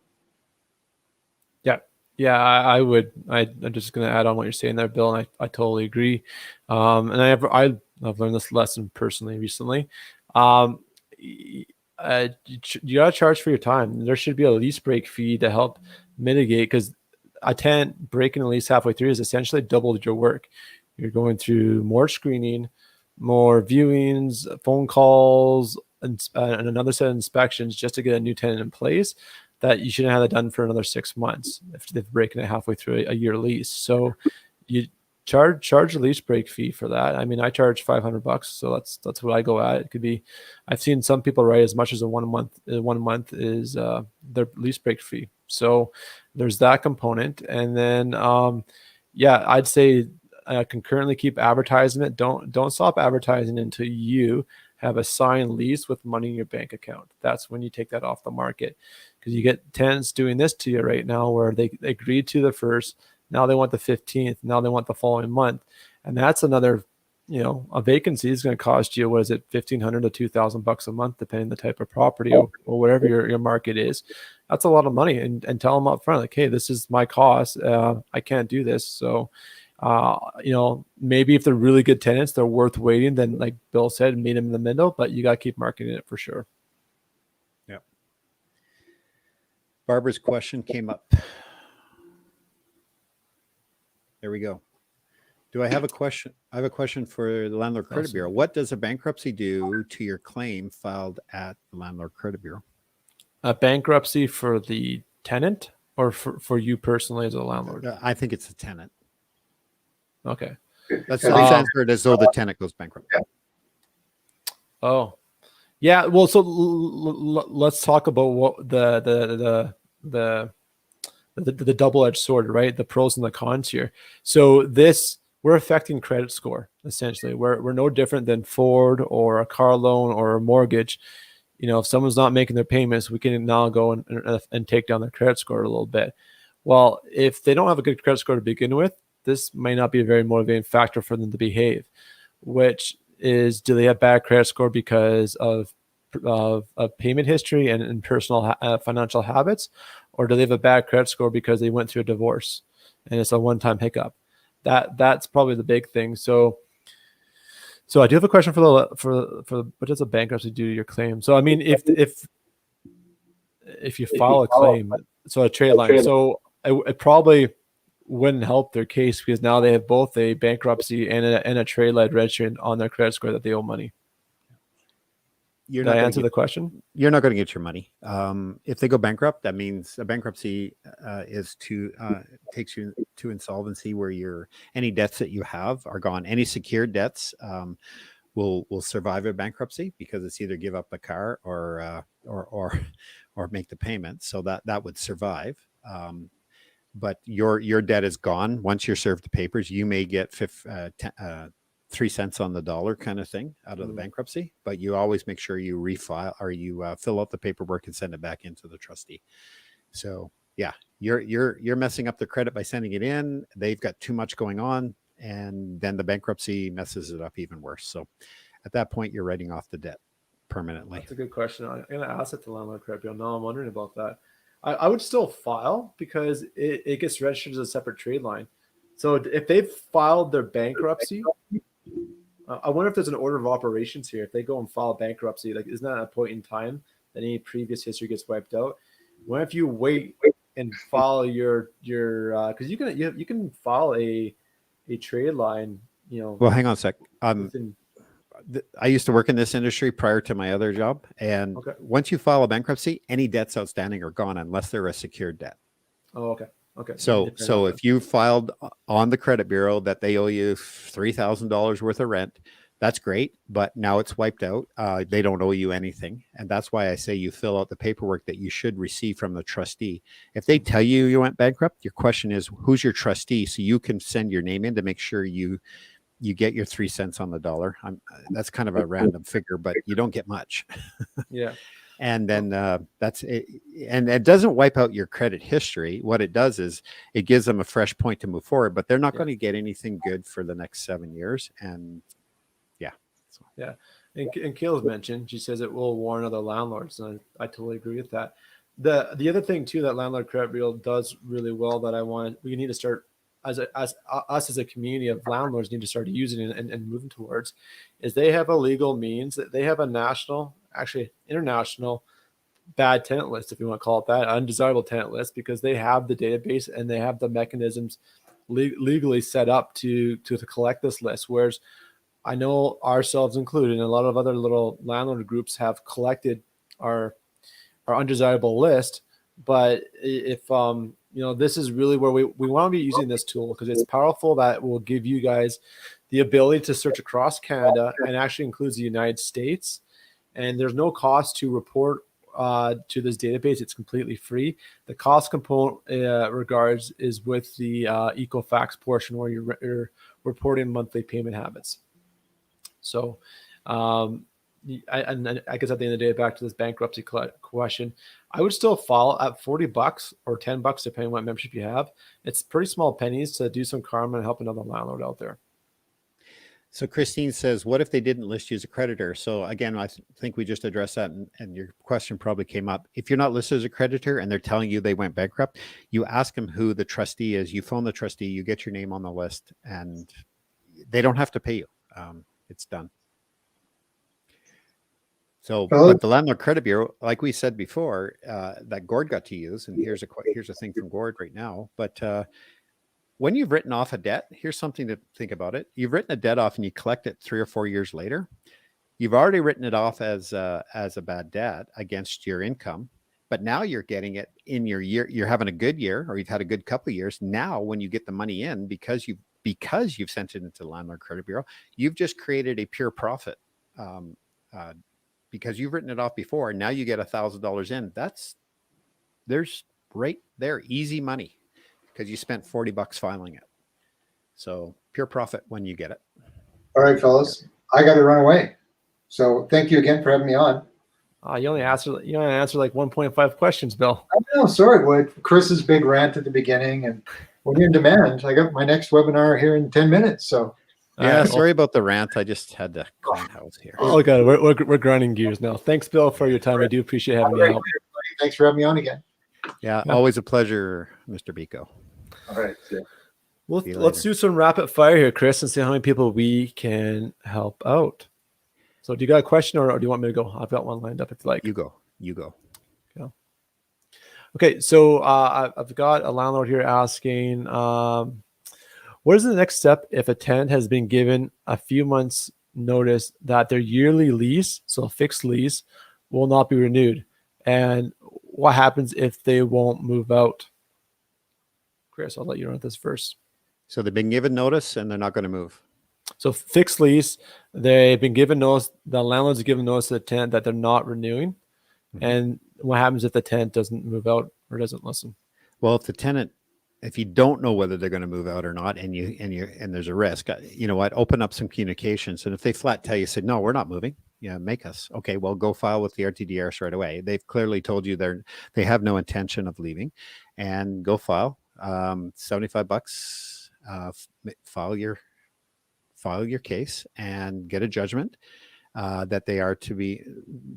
Speaker 2: Yeah, I would. I'm just going to add on what you're saying there, Bill, and I totally agree. And I've learned this lesson personally recently. You got to charge for your time. There should be a lease break fee to help mitigate, because a tenant breaking a lease halfway through is essentially doubled your work. You're going through more screening, more viewings, phone calls, and another set of inspections just to get a new tenant in place that you shouldn't have that done for another 6 months if they're breaking it halfway through a year lease. So you charge a lease break fee for that. I mean, I charge $500, so that's what I go at. It could be, I've seen some people write as much as a 1 month. 1 month is their lease break fee. So there's that component, and then I'd say concurrently keep advertising it. Don't stop advertising until you have a signed lease with money in your bank account. That's when you take that off the market, because you get tenants doing this to you right now where they agreed to the first, now they want the 15th, now they want the following month. And that's another, a vacancy is going to cost you, what is it, $1,500 to $2,000 a month, depending on the type of property or whatever your market is. That's a lot of money. And tell them up front, like, hey, this is my cost. I can't do this. So, maybe if they're really good tenants, they're worth waiting. Then, like Bill said, meet them in the middle, but you got to keep marketing it for sure.
Speaker 1: Yeah. Barbara's question came up. There we go. Do I have a question? I have a question for the Landlord Credit Bureau. What does a bankruptcy do to your claim filed at the Landlord Credit Bureau? A
Speaker 2: bankruptcy for the tenant or for you personally as a landlord?
Speaker 1: I think it's the tenant.
Speaker 2: Okay.
Speaker 1: Let's answer it as though the tenant goes bankrupt.
Speaker 3: Yeah.
Speaker 2: Oh, yeah. Well, so let's talk about what the double-edged sword, right? The pros and the cons here. So we're affecting credit score, essentially. We're no different than Ford or a car loan or a mortgage. If someone's not making their payments, we can now go and take down their credit score a little bit. Well, if they don't have a good credit score to begin with, this may not be a very motivating factor for them to behave, which is, do they have bad credit score because of payment history and personal financial habits, or do they have a bad credit score because they went through a divorce and it's a one-time hiccup? That's probably the big thing. So I do have a question for what does a bankruptcy do to your claim? So I mean, if you file a claim, so a trade line, so it probably wouldn't help their case, because now they have both a bankruptcy and a trade line registered on their credit score that they owe money. Did I answer the question?
Speaker 1: You're not going to get your money. If they go bankrupt, that means a bankruptcy takes you to insolvency, where any debts that you have are gone. Any secured debts will survive a bankruptcy, because it's either give up the car or make the payment. So that would survive. But your debt is gone. Once you're served the papers, you may get 3 cents on the dollar kind of thing out of the bankruptcy, but you always make sure you refile, or you fill out the paperwork and send it back into the trustee. So yeah, you're messing up the credit by sending it in. They've got too much going on, and then the bankruptcy messes it up even worse. So at that point, you're writing off the debt permanently.
Speaker 2: That's a good question. I'm going to ask it to Landlord Credit Bureau. Now I'm wondering about that. I would still file, because it gets registered as a separate trade line. So if they've filed their bankruptcy, I wonder if there's an order of operations here. If they go and file bankruptcy, like, isn't that a point in time that any previous history gets wiped out? What if you wait and file your because you can file a trade line,
Speaker 1: Well, hang on a sec. I used to work in this industry prior to my other job, and once you file a bankruptcy, any debts outstanding are gone unless they're a secured debt.
Speaker 2: Oh, okay.
Speaker 1: So if you filed on the credit bureau that they owe you $3,000 worth of rent, that's great, but now it's wiped out. They don't owe you anything, and that's why I say you fill out the paperwork that you should receive from the trustee. If they tell you you went bankrupt, your question is, who's your trustee, so you can send your name in to make sure you get your 3 cents on the dollar. That's kind of a random figure, but you don't get much.
Speaker 2: Yeah.
Speaker 1: And then that's it. And it doesn't wipe out your credit history. What it does is it gives them a fresh point to move forward, but they're not going to get anything good for the next 7 years. And yeah.
Speaker 2: Yeah. And Kayla's mentioned, she says it will warn other landlords. And I totally agree with that. The other thing too, that Landlord Credit Bureau does really well that we need to start as us as a community of landlords need to start using and moving towards is they have a legal means that they have a national, actually international bad tenant list, if you want to call it that, undesirable tenant list, because they have the database and they have the mechanisms legally set up to collect this list. Whereas I know ourselves included and a lot of other little landlord groups have collected our undesirable list. But if this is really where we want to be using this tool because it's powerful, that will give you guys the ability to search across Canada and actually includes the United States. And there's no cost to report to this database. It's completely free. The cost component regards is with the Equifax portion where you're reporting monthly payment habits. So I guess at the end of the day, back to this bankruptcy question, I would still follow at $40 or $10, depending on what membership you have. It's pretty small pennies to do some karma and help another landlord out there.
Speaker 1: So Christine says, what if they didn't list you as a creditor? So again, I think we just addressed that and your question probably came up. If you're not listed as a creditor and they're telling you they went bankrupt, you ask them who the trustee is, you phone the trustee, you get your name on the list, and they don't have to pay you. It's done. So, but the Landlord Credit Bureau, like we said before, that Gord got to use, and here's a thing from Gord right now. But when you've written off a debt, here's something to think about it. You've written a debt off and you collect it 3 or 4 years later. You've already written it off as a bad debt against your income, but now you're getting it in your year. You're having a good year, or you've had a good couple of years. Now, when you get the money in, because you've sent it into the Landlord Credit Bureau, you've just created a pure profit. Because you've written it off before, now you get $1,000 in. There's right there, easy money, because you spent $40 filing it. So pure profit when you get it.
Speaker 3: All right, fellas, I got to run away. So thank you again for having me on.
Speaker 2: You only answered like 1.5 questions, Bill.
Speaker 3: I know, sorry. What Chris's big rant at the beginning, and when you're in demand, I got my next webinar here in 10 minutes. So.
Speaker 1: Yeah, sorry about the rant. I just had to clean house here.
Speaker 2: Oh, God, we're grinding gears now. Thanks, Bill, for your time. I do appreciate having you out.
Speaker 3: Thanks for having me on again.
Speaker 1: Yeah, always a pleasure, Mr. Biko.
Speaker 3: All right. Yeah.
Speaker 2: Well, let's do some rapid fire here, Chris, and see how many people we can help out. So do you got a question or do you want me to go? I've got one lined up if you like.
Speaker 1: You go.
Speaker 2: Yeah. Okay, so I've got a landlord here asking, what is the next step if a tenant has been given a few months notice that their yearly lease, so a fixed lease, will not be renewed? And what happens if they won't move out? Chris, I'll let you run this first.
Speaker 1: So they've been given notice and they're not going to move.
Speaker 2: So fixed lease, they've been given notice, the landlord's have given notice to the tenant that they're not renewing. Mm-hmm. And what happens if the tenant doesn't move out or doesn't listen?
Speaker 1: Well, if you don't know whether they're going to move out or not, and there's a risk, you know what, open up some communications. And if they flat tell you, say, no, we're not moving, make us. Okay, well, go file with the RTDRS right away. They've clearly told you they have no intention of leaving, and go file. $75, file your case and get a judgment that they are to be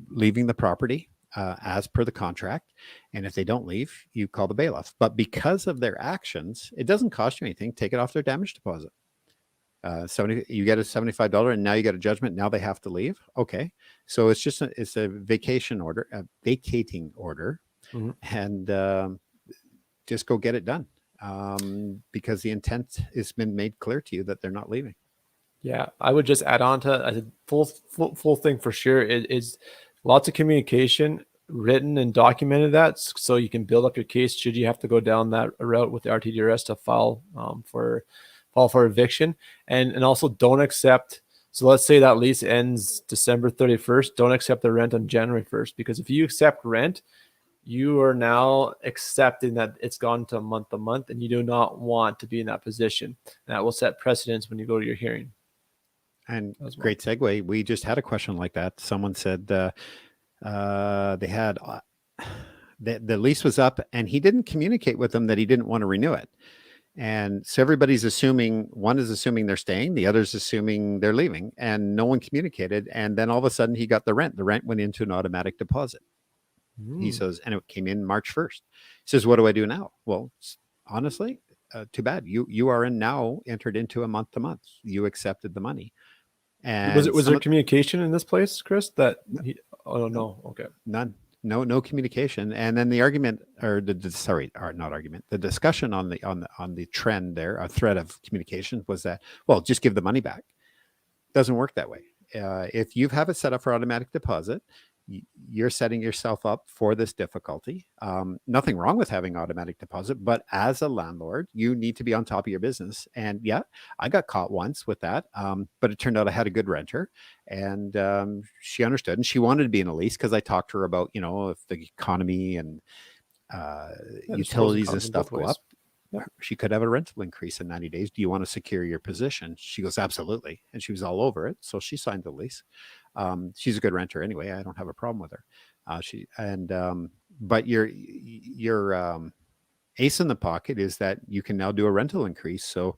Speaker 1: leaving the property as per the contract. And if they don't leave, you call the bailiff. But because of their actions, it doesn't cost you anything. Take it off their damage deposit. You get a $75 and now you get a judgment. Now they have to leave. Okay. So it's a vacating order, mm-hmm. and just go get it done. Because the intent has been made clear to you that they're not leaving.
Speaker 2: Yeah. I would just add on to a full thing for sure is lots of communication, written and documented that, so you can build up your case should you have to go down that route with the RTDRS to file for eviction, and also don't accept. So let's say that lease ends December 31st. Don't accept the rent on January 1st, because if you accept rent, you are now accepting that it's gone to month to month, and you do not want to be in that position. And that will set precedence when you go to your hearing.
Speaker 1: And great segue. We just had a question like that. Someone said, they had the lease was up, and he didn't communicate with them that he didn't want to renew it. And so everybody's assuming, one is assuming they're staying, the other's assuming they're leaving, and no one communicated. And then all of a sudden he got the rent. The rent went into an automatic deposit. He says, and it came in March 1st. He says, what do I do now? Well, honestly, too bad. You are now entered into a month to month. You accepted the money. And
Speaker 2: was there communication in this place, Chris? No. Okay.
Speaker 1: None. No communication. And then the argument, the discussion on the trend there, a thread of communication was that, well, just give the money back. Doesn't work that way. If you have it set up for automatic deposit, you're setting yourself up for this difficulty. Nothing wrong with having automatic deposit, but as a landlord, you need to be on top of your business. And yeah, I got caught once with that, but it turned out I had a good renter, and she understood, and she wanted to be in a lease because I talked to her about, if the economy and utilities and stuff go up, she could have a rental increase in 90 days. Do you want to secure your position? She goes, absolutely. And she was all over it. So she signed the lease. She's a good renter anyway. I don't have a problem with her. But your ace in the pocket is that you can now do a rental increase. So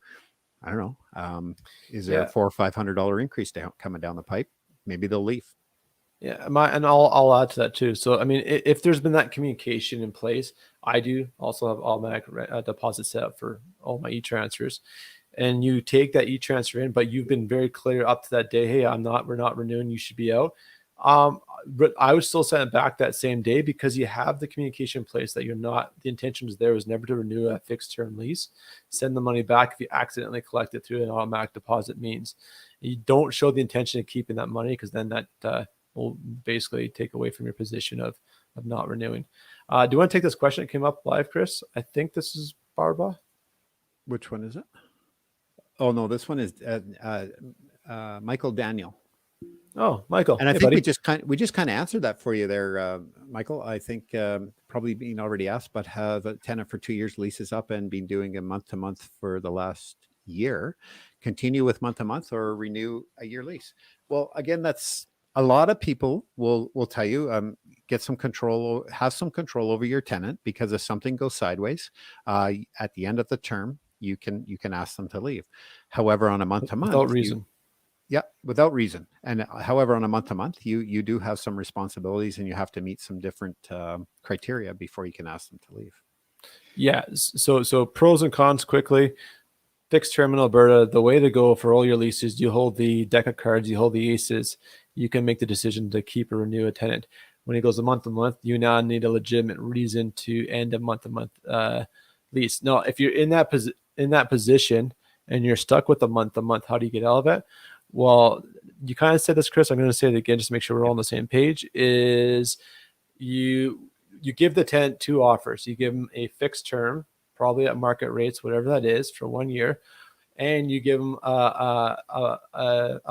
Speaker 1: I don't know. Is there a $400 or $500 increase coming down the pipe? Maybe they'll leave.
Speaker 2: Yeah, and I'll add to that too. So, I mean, if there's been that communication in place, I do also have automatic deposit set up for all my e-transfers, and you take that e-transfer in, but you've been very clear up to that day, hey, we're not renewing, you should be out. But I would still send it back that same day because you have the communication in place that the intention was never to renew a fixed term lease. Send the money back if you accidentally collect it through an automatic deposit means. You don't show the intention of keeping that money because then that will basically take away from your position of not renewing. Do you want to take this question that came up live, Chris? I think this is Barbara.
Speaker 1: Which one is it? Oh, no, this one is Michael Daniel.
Speaker 2: Oh, Michael.
Speaker 1: And I think we just kind of answered that for you there, Michael. I think probably being already asked, but have a tenant for 2 years, leases up and been doing a month to month for the last year, continue with month to month or renew a year lease. Well, again, that's a lot of people will tell you, have some control over your tenant, because if something goes sideways at the end of the term, you can ask them to leave. However, on a month to month,
Speaker 2: without reason.
Speaker 1: Without reason. And however, on a month to month, you do have some responsibilities, and you have to meet some different criteria before you can ask them to leave.
Speaker 2: Yeah. So pros and cons quickly. Fixed term in Alberta, the way to go for all your leases, you hold the deck of cards, you hold the aces, you can make the decision to keep or renew a tenant. When it goes a month to month, you now need a legitimate reason to end a month to month lease. Now, if you're in that position and you're stuck with a month to month, how do you get out of it? Well, you kind of said this, Chris. I'm going to say it again just to make sure we're all on the same page. Is you give the tenant two offers. You give them a fixed term, probably at market rates, whatever that is, for 1 year, and you give them a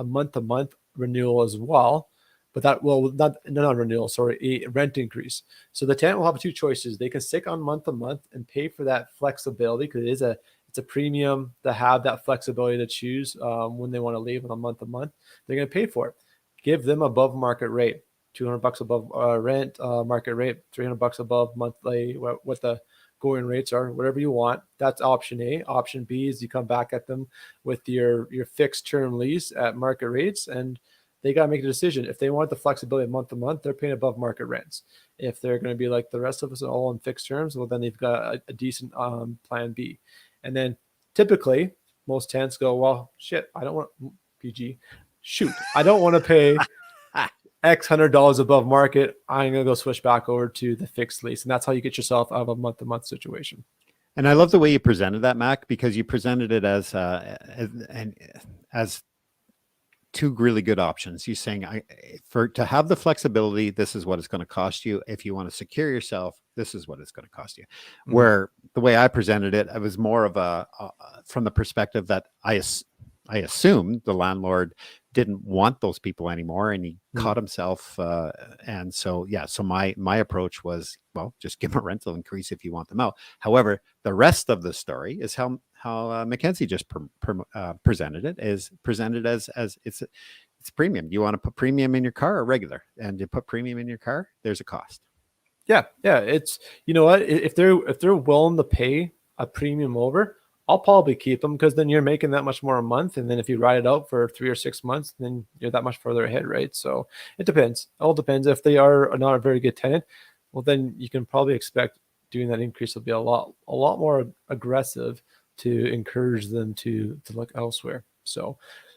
Speaker 2: month to month renewal as well. But not renewal, sorry, a rent increase. So the tenant will have two choices. They can stick on month to month and pay for that flexibility, because it's a premium to have that flexibility to choose when they want to leave on a month to month. They're going to pay for it. Give them above market rate, $200 above rent market rate, $300 above monthly, what the going rates are, whatever you want. That's option A. Option B is you come back at them with your fixed term lease at market rates, and they got to make a decision. If they want the flexibility month to month, they're paying above market rents. If they're going to be like the rest of us, all on fixed terms, well, then they've got a decent plan B. And then typically most tenants go, well, shit, I don't want PG. Shoot, I don't want to pay X $100 above market. I'm going to go switch back over to the fixed lease. And that's how you get yourself out of a month to month situation.
Speaker 1: And I love the way you presented that, Mac, because you presented it as two really good options. You're saying to have the flexibility, this is what it's going to cost you. If you want to secure yourself, this is what it's going to cost you. Mm-hmm. Where the way I presented it, it was more of from the perspective that I assumed the landlord didn't want those people anymore, and he caught himself. And so my approach was, well, just give them a rental increase if you want them out. However, the rest of the story is how Mackenzie just presented it, as it's it's premium. You want to put premium in your car or regular? And you put premium in your car, there's a cost.
Speaker 2: Yeah. It's, you know what, if they're willing to pay a premium over, I'll probably keep them, because then you're making that much more a month. And then if you ride it out for 3 or 6 months, then you're that much further ahead, right? So it depends. All depends. If they are not a very good tenant, well, then you can probably expect doing that increase will be a lot more aggressive to encourage them to look elsewhere. So,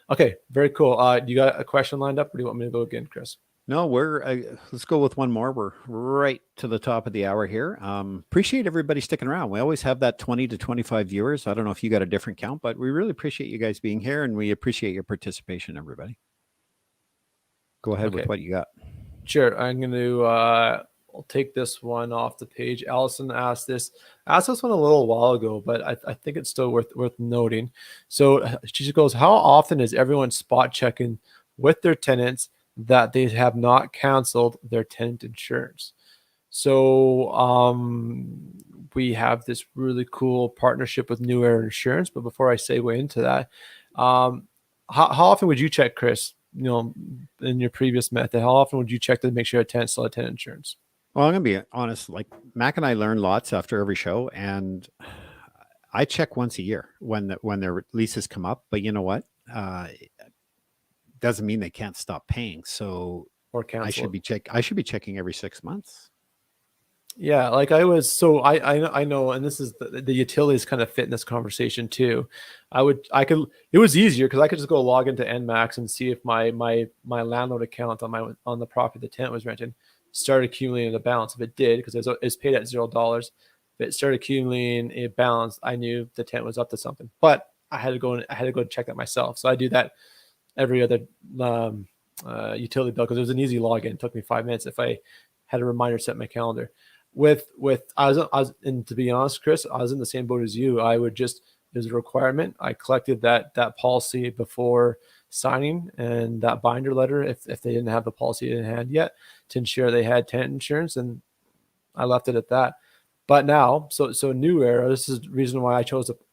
Speaker 2: okay, very cool. You got a question lined up, or do you want me to go again, Chris?
Speaker 1: No, let's go with one more. We're right to the top of the hour here. Appreciate everybody sticking around. We always have that 20 to 25 viewers. I don't know if you got a different count, but we really appreciate you guys being here, and we appreciate your participation, everybody. Go ahead with what you got.
Speaker 2: Sure. I'm going to, I'll take this one off the page. Allison asked this one a little while ago, but I think it's still worth noting. So she goes, how often is everyone spot checking with their tenants that they have not canceled their tenant insurance? So we have this really cool partnership with New Era Insurance. But before I segue into that, how often would you check, Chris? You know, in your previous method, how often would you check to make sure a tenant still had tenant insurance?
Speaker 1: Well, I'm gonna be honest. Like Mac and I learn lots after every show, and I check once a year when their leases come up. But you know what? Doesn't mean they can't stop paying. So
Speaker 2: Or cancel.
Speaker 1: I should be checking every 6 months.
Speaker 2: Yeah, like I was. So I know, and this is the utilities kind of fit in this conversation too. It was easier because I could just go log into NMAX and see if my landlord account on the property the tenant was renting started accumulating a balance. If it did, because it's paid at $0, if it started accumulating a balance, I knew the tenant was up to something. But I had to go and check that myself. So I do that every other utility bill, because it was an easy login. It took me 5 minutes if I had a reminder set in my calendar. And to be honest, Chris, I was in the same boat as you. I would just, it was a requirement. I collected that policy before signing, and that binder letter if they didn't have the policy in hand yet, to ensure they had tenant insurance, and I left it at that. But now, so New Era, this is the reason why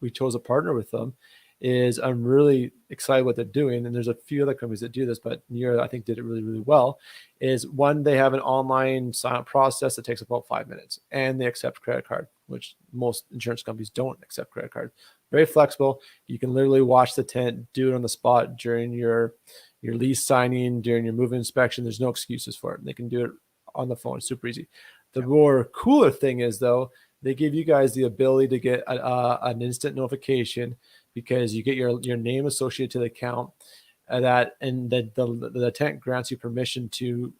Speaker 2: we chose a partner with them, is I'm really excited what they're doing. And there's a few other companies that do this, but New Era, I think, did it really, really well. Is one, they have an online sign-up process that takes about 5 minutes, and they accept credit card, which most insurance companies don't accept credit card. Very flexible. You can literally watch the tenant, do it on the spot during your lease signing, during your move-in inspection. There's no excuses for it. They can do it on the phone. It's super easy. The more cooler thing is, though, they give you guys the ability to get an instant notification, because you get your name associated to the account, and the tenant grants you permission to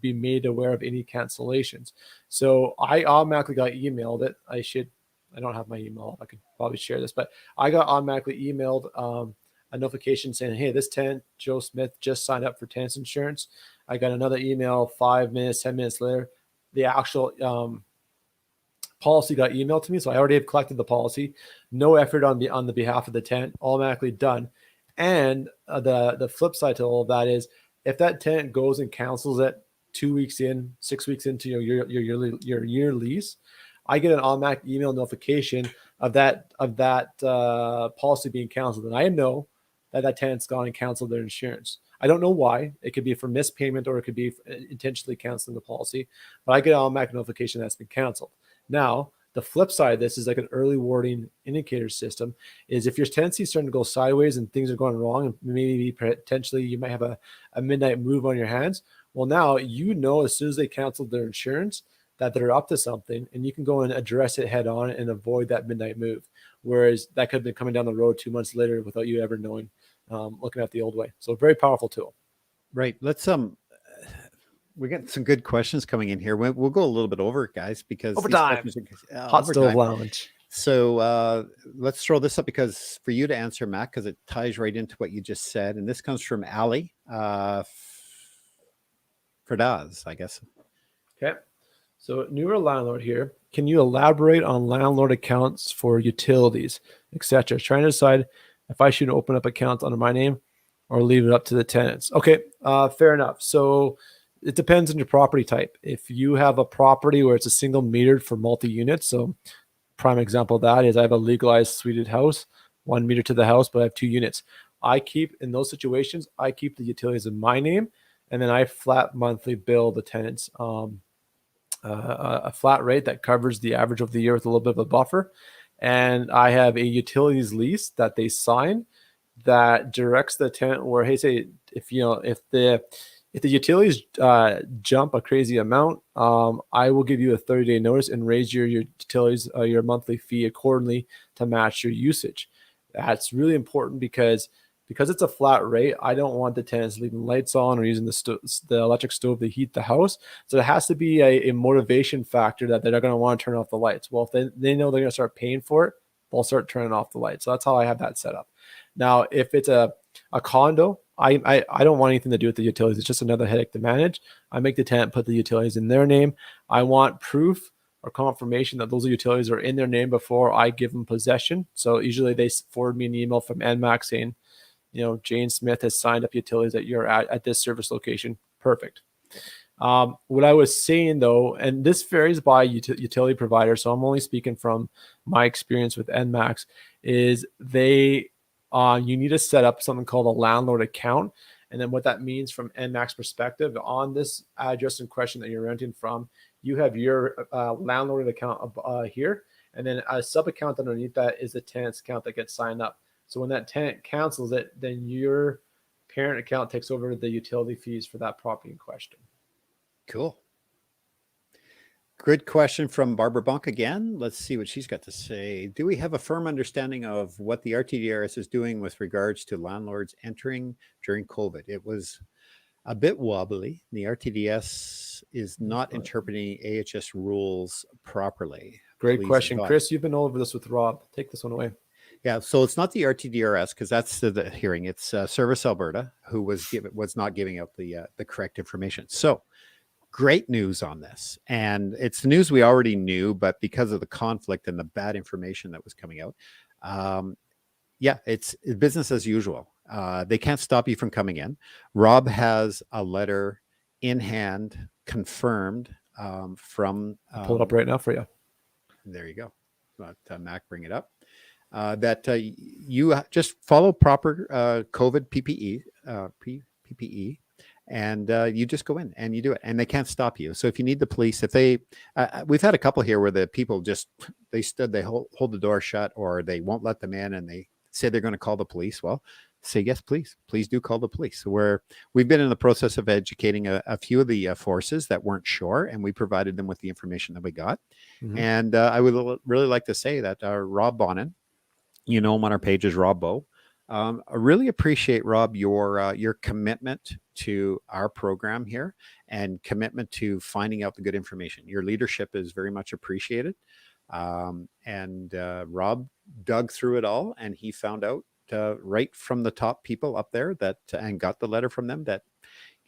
Speaker 2: be made aware of any cancellations. So I automatically got emailed it. I don't have my email. I could probably share this, but I got automatically emailed a notification saying, hey, this tenant, Joe Smith, just signed up for tenants insurance. I got another email 5 minutes, 10 minutes later. The actual policy got emailed to me, so I already have collected the policy. No effort on the behalf of the tenant, automatically done. And the flip side to all of that is, if that tenant goes and cancels it 2 weeks in, 6 weeks into your year lease, I get an automatic email notification of that policy being canceled, and I know that tenant's gone and canceled their insurance. I don't know why. It could be for missed payment, or it could be intentionally canceling the policy, but I get an automatic notification that's been canceled. Now, the flip side of this is like an early warning indicator system. Is if your tenancy is starting to go sideways and things are going wrong, and maybe potentially you might have a midnight move on your hands. Well, now you know as soon as they canceled their insurance that they're up to something, and you can go and address it head on and avoid that midnight move. Whereas that could have been coming down the road 2 months later without you ever knowing, looking at the old way. So very powerful tool.
Speaker 1: Right. Let's we got some good questions coming in here. We'll go a little bit over, guys, because
Speaker 2: overtime. Hot stove lounge.
Speaker 1: So let's throw this up, because for you to answer, Matt, because it ties right into what you just said. And this comes from Ali Ferdaz, I guess.
Speaker 2: Okay. So newer landlord here. Can you elaborate on landlord accounts for utilities, etc.? Trying to decide if I should open up accounts under my name or leave it up to the tenants. Okay, fair enough. So it depends on your property type. If you have a property where it's a single metered for multi-units, so prime example of that is I have a legalized suited house, 1 meter to the house, but I have 2 units. in those situations, I keep the utilities in my name, and then I flat monthly bill the tenants a flat rate that covers the average of the year with a little bit of a buffer. And I have a utilities lease that they sign that directs the tenant where, hey, say if the utilities jump a crazy amount, I will give you a 30-day notice and raise your utilities, your monthly fee accordingly to match your usage. That's really important because it's a flat rate. I don't want the tenants leaving lights on or using the electric stove to heat the house. So it has to be a motivation factor that they're going to want to turn off the lights. Well, if they know they're going to start paying for it, they'll start turning off the lights. So that's how I have that set up. Now, if it's a condo, I don't want anything to do with the utilities. It's just another headache to manage. I make the tenant put the utilities in their name. I want proof or confirmation that those utilities are in their name before I give them possession. So usually they forward me an email from NMAX saying, Jane Smith has signed up utilities that you're at this service location. Perfect. What I was saying though, and this varies by utility provider, so I'm only speaking from my experience with NMAX, is you need to set up something called a landlord account. And then what that means from NMAX perspective, on this address in question that you're renting from, you have your landlord account here. And then a sub account underneath that is the tenant's account that gets signed up. So when that tenant cancels it, then your parent account takes over the utility fees for that property in question.
Speaker 1: Cool. Good question from Barbara Bonk again. Let's see what she's got to say. Do we have a firm understanding of what the RTDRS is doing with regards to landlords entering during COVID? It was a bit wobbly. The RTDS is not interpreting AHS rules properly.
Speaker 2: Great question. Chris, you've been over this with Rob. Take this one away.
Speaker 1: Yeah, so it's not the RTDRS because that's the hearing. It's Service Alberta who was not giving out the correct information. So great news on this, and it's news we already knew, but because of the conflict and the bad information that was coming out, it's business as usual. They can't stop you from coming in. Rob has a letter in hand confirmed from.
Speaker 2: I'll pull it up right now for you.
Speaker 1: There you go. Let Mac bring it up. That you just follow proper COVID PPE, and you just go in and you do it, and they can't stop you. So if you need the police, we've had a couple here where the people they hold the door shut, or they won't let them in, and they say they're going to call the police. Well, say yes, please do call the police. So we've been in the process of educating a few of the forces that weren't sure, and we provided them with the information that we got. Mm-hmm. And I would really like to say that Rob Bonin, him on our page is Rob Bow. I really appreciate, Rob, your commitment to our program here and commitment to finding out the good information. Your leadership is very much appreciated. And Rob dug through it all, and he found out right from the top people up there and got the letter from them that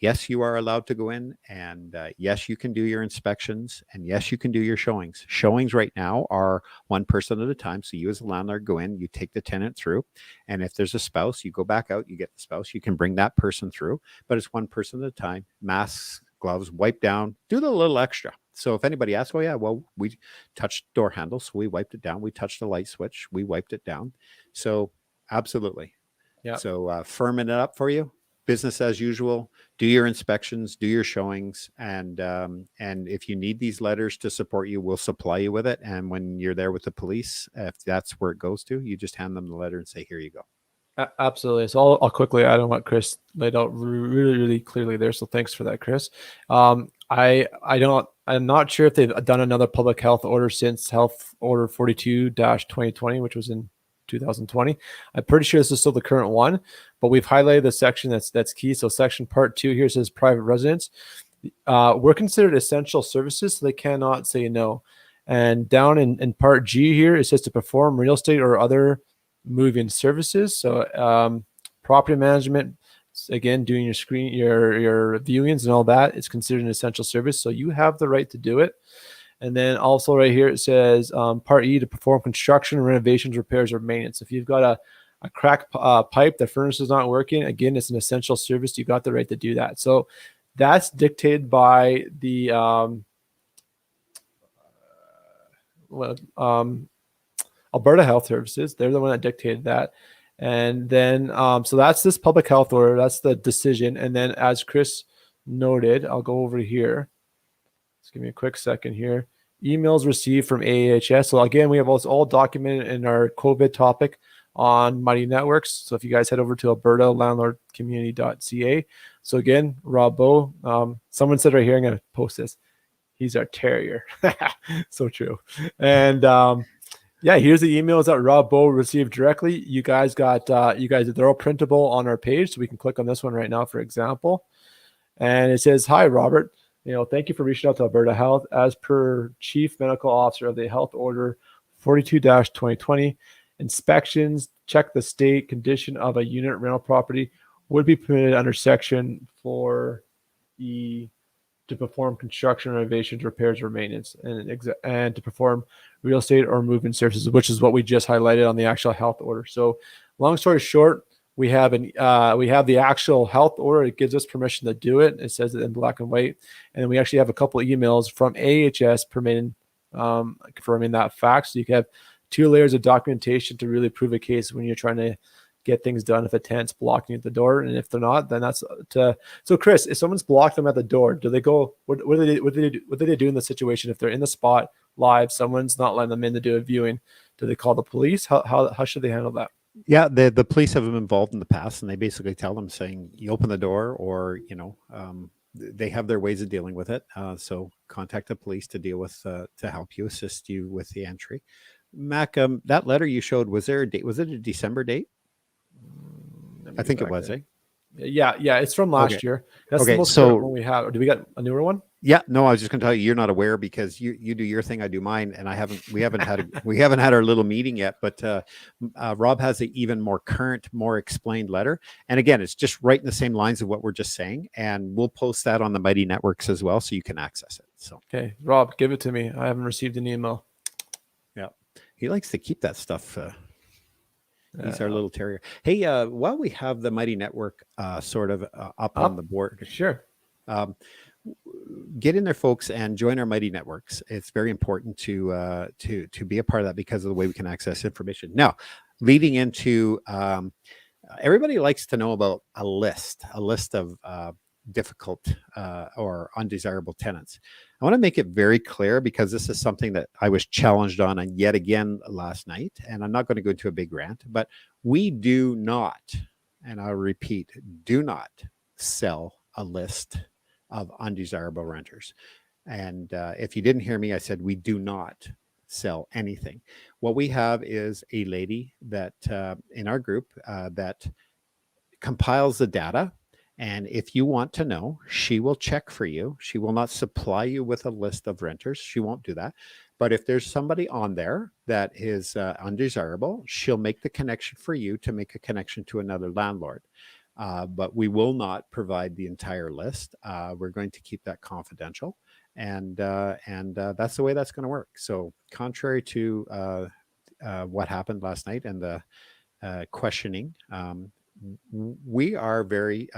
Speaker 1: yes, you are allowed to go in, and yes, you can do your inspections, and yes, you can do your showings. Showings right now are one person at a time. So you as a landlord go in, you take the tenant through, and if there's a spouse, you go back out, you get the spouse, you can bring that person through, but it's one person at a time. Masks, gloves, wipe down, do the little extra. So if anybody asks, oh yeah, well, we touched door handle, so we wiped it down. We touched the light switch, we wiped it down. So absolutely. Yeah. So firming it up for you. Business as usual. Do your inspections, do your showings, and if you need these letters to support you, we'll supply you with it. And when you're there with the police, if that's where it goes to, you just hand them the letter and say, "Here you go."
Speaker 2: Absolutely. So I'll quickly add on what Chris laid out really, really clearly there. So thanks for that, Chris. I'm not sure if they've done another public health order since Health Order 42-2020, which was in 2020. I'm pretty sure this is still the current one, but we've highlighted the section that's key. So section part 2 here says private residence. We're considered essential services, so they cannot say no. And down in part G here, it says to perform real estate or other moving services. So property management, again, doing your viewings and all that, it's considered an essential service. So you have the right to do it. And then also right here, it says part E, to perform construction, renovations, repairs, or maintenance. If you've got a cracked pipe, the furnace is not working, again, it's an essential service. You got the right to do that. So that's dictated by the Alberta Health Services. They're the one that dictated that. And then, so that's this public health order. That's the decision. And then as Chris noted, I'll go over here. Just give me a quick second here. Emails received from AHS. So again, we have all documented in our COVID topic on Mighty Networks. So if you guys head over to Alberta Landlord Community.ca. So again, Rob Bowe, someone said right here, I'm going to post this. He's our terrier. So true. And yeah, here's the emails that Rob Bowe received directly. You guys got, they're all printable on our page. So we can click on this one right now, for example. And it says, "Hi, Robert. Thank you for reaching out to Alberta Health. As per Chief Medical Officer of the Health Order 42-2020, inspections, check the state condition of a unit rental property would be permitted under Section 4E to perform construction, renovations, repairs, or maintenance, and to perform real estate or movement services," which is what we just highlighted on the actual health order. So, long story short, we have the actual health order. It gives us permission to do it. It says it in black and white, and then we actually have a couple of emails from AHS confirming that fact. So you can have 2 layers of documentation to really prove a case when you're trying to get things done. If a tenant's blocking at the door, and if they're not, then that's to. So Chris, if someone's blocked them at the door, do they go? What do they do in the situation if they're in the spot live? Someone's not letting them in to do a viewing. Do they call the police? How should they handle that?
Speaker 1: Yeah, the police have been involved in the past, and they basically tell them saying, "You open the door," or they have their ways of dealing with it. So contact the police to deal with to help you, assist you with the entry. Mac, that letter you showed, was there a date? Was it a December date? I think it was, eh?
Speaker 2: Yeah, it's from last year. That's the most current one we have. Or do we got a newer one?
Speaker 1: Yeah, no, I was just going to tell you, you're not aware because you do your thing, I do mine, and we haven't had our little meeting yet. But Rob has an even more current, more explained letter, and again, it's just right in the same lines of what we're just saying, and we'll post that on the Mighty Networks as well, so you can access it. So
Speaker 2: okay, Rob, give it to me. I haven't received an email.
Speaker 1: Yeah, he likes to keep that stuff. He's our little terrier. Hey, while we have the Mighty Network sort of up on the board,
Speaker 2: sure.
Speaker 1: Get in there, folks, and join our Mighty Networks. It's very important to be a part of that because of the way we can access information. Now, leading into everybody likes to know about a list of difficult or undesirable tenants. I want to make it very clear because this is something that I was challenged on and yet again last night, and I'm not going to go into a big rant, but we do not, and I'll repeat, do not sell a list of undesirable renters. And if you didn't hear me, I said we do not sell anything. What we have is a lady that in our group that compiles the data. And if you want to know, she will check for you. She will not supply you with a list of renters. She won't do that. But if there's somebody on there that is undesirable, she'll make the connection for you to make a connection to another landlord. But we will not provide the entire list. We're going to keep that confidential. And that's the way that's going to work. So contrary to what happened last night and the questioning, we are very,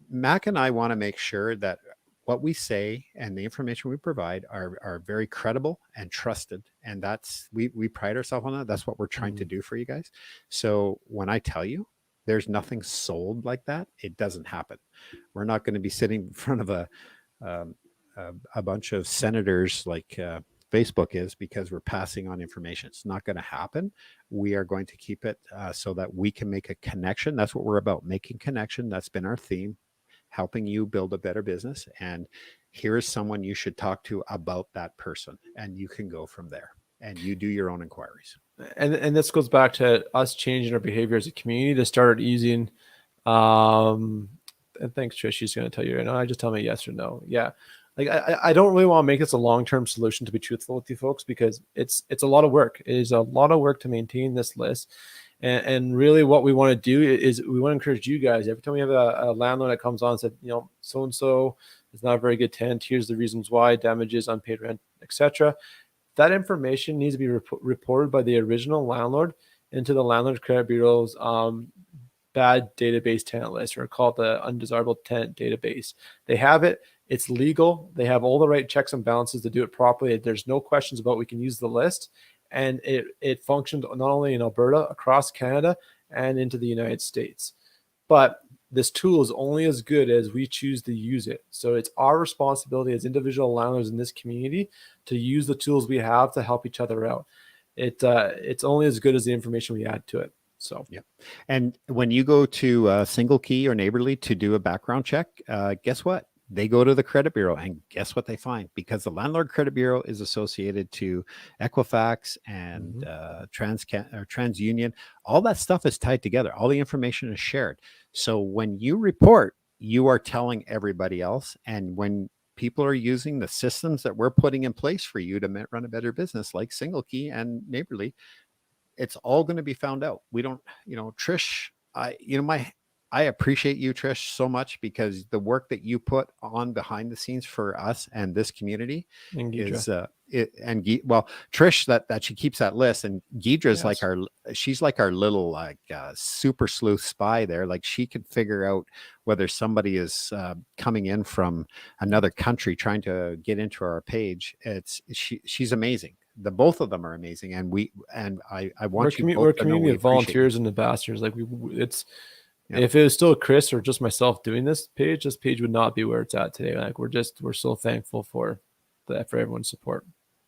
Speaker 1: Mac and I want to make sure that what we say and the information we provide are very credible and trusted. And that's, we pride ourselves on that. That's what we're trying to do for you guys. So when I tell you there's nothing sold like that, it doesn't happen. We're not going to be sitting in front of a bunch of senators like Facebook is because we're passing on information. It's not going to happen. We are going to keep it so that we can make a connection. That's what we're about, making connection. That's been our theme, helping you build a better business. And here is someone you should talk to about that person. And you can go from there and you do your own inquiries.
Speaker 2: And this goes back to us changing our behavior as a community to start using, and thanks, Trish. She's going to tell you right now. I just tell me yes or no. Yeah. Like I don't really want to make this a long-term solution, to be truthful with you folks, because it's a lot of work. It is a lot of work to maintain this list. And really what we want to do is we want to encourage you guys. Every time we have a landlord that comes on and said, so-and-so is not a very good tenant. Here's the reasons why: damages, unpaid rent, etc. That information needs to be reported by the original landlord into the Landlord Credit Bureau's bad database tenant list, or called the undesirable tenant database. They have it. It's legal. They have all the right checks and balances to do it properly. There's no questions about we can use the list. and it functioned not only in Alberta, across Canada, and into the United States. But this tool is only as good as we choose to use it. So it's our responsibility as individual landlords in this community to use the tools we have to help each other out. It's only as good as the information we add to it. So
Speaker 1: yeah. And when you go to SingleKey or Naborly to do a background check, guess what? They go to the credit bureau, and guess what they find? Because the Landlord Credit Bureau is associated to Equifax and TransUnion. All that stuff is tied together. All the information is shared. So when you report, you are telling everybody else. And when people are using the systems that we're putting in place for you to run a better business, like SingleKey and Naborly, it's all going to be found out. We don't, Trish, I appreciate you, Trish, so much, because the work that you put on behind the scenes for us and this community is Trish, that she keeps that list, and Gidra's she's like our little super sleuth spy there. Like, she can figure out whether somebody is coming in from another country trying to get into our page. She's amazing. The both of them are amazing, and I want
Speaker 2: we're a community of volunteers and ambassadors. Like if it was still Chris or just myself doing this page would not be where it's at today. Like, we're so thankful for everyone's support.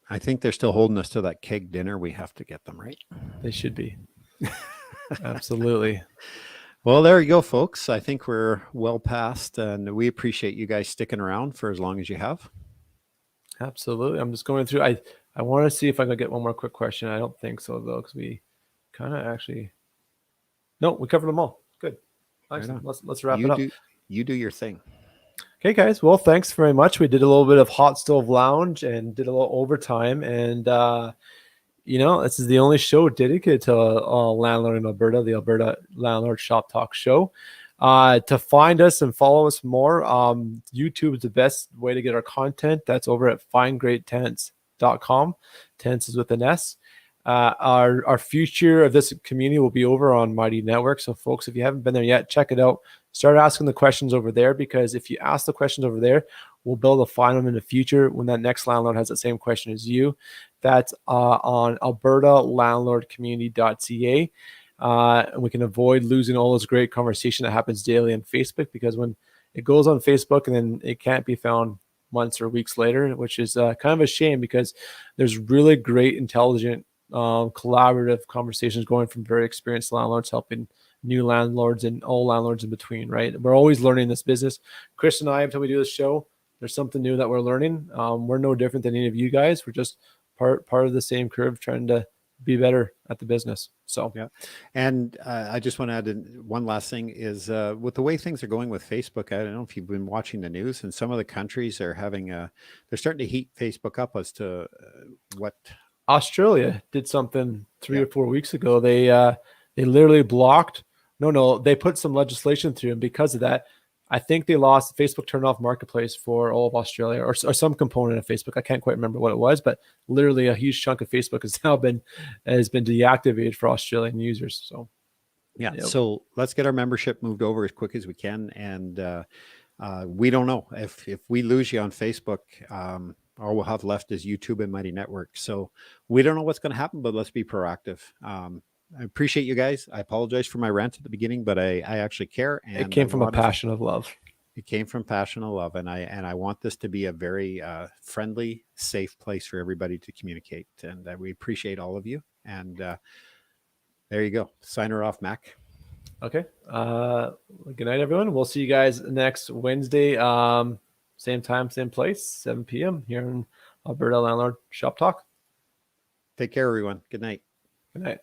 Speaker 1: I think they're still holding us to that keg dinner. We have to get them, right.
Speaker 2: They should be. Absolutely.
Speaker 1: Well, there you go, folks. I think we're well past, and we appreciate you guys sticking around for as long as you have.
Speaker 2: Absolutely. I'm just going through. I want to see if I can get one more quick question. I don't think so, though, because we kind of we covered them all. Good. Excellent. Let's wrap it up.
Speaker 1: You do your thing.
Speaker 2: Okay, guys. Well, thanks very much. We did a little bit of Hot Stove Lounge and did a little overtime. And, this is the only show dedicated to landlord in Alberta, the Alberta Landlord Shoptalk show. To find us and follow us more, YouTube is the best way to get our content. That's over at findgreattenants.com. Tenants is with an S. Our future of this community will be over on Mighty Network. So, folks, if you haven't been there yet, check it out. Start asking the questions over there, because if you ask the questions over there, we'll be able to find them in the future when that next landlord has the same question as you. That's on albertalandlordcommunity.ca. And we can avoid losing all this great conversation that happens daily on Facebook, because when it goes on Facebook and then it can't be found months or weeks later, which is kind of a shame, because there's really great, intelligent, collaborative conversations going from very experienced landlords helping new landlords and all landlords in between, right? We're always learning this business. Chris and I, until we do this show, there's something new that we're learning. We're no different than any of you guys. We're just part of the same curve, trying to be better at the business. So
Speaker 1: yeah. And I just want to add one last thing is with the way things are going with Facebook, I don't know if you've been watching the news, and some of the countries are having they're starting to heat Facebook up as to what
Speaker 2: Australia did something 3 or 4 weeks ago. They literally blocked. They put some legislation through, and because of that, I think they lost. Facebook turned off Marketplace for all of Australia, or some component of Facebook. I can't quite remember what it was, but literally a huge chunk of Facebook has been deactivated for Australian users. So
Speaker 1: yeah. Yep. So let's get our membership moved over as quick as we can. And we don't know if we lose you on Facebook, all we'll have left is YouTube and Mighty Network. So we don't know what's going to happen, but let's be proactive. I appreciate you guys. I apologize for my rant at the beginning, but I actually care. And
Speaker 2: it came from a passion of love.
Speaker 1: It came from passion of love. And I want this to be a very friendly, safe place for everybody to communicate. And we appreciate all of you. And there you go. Sign her off, Mac.
Speaker 2: Okay. Good night, everyone. We'll see you guys next Wednesday. Same time, same place, 7 p.m. here in Alberta Landlord Shop Talk.
Speaker 1: Take care, everyone. Good night.
Speaker 2: Good night.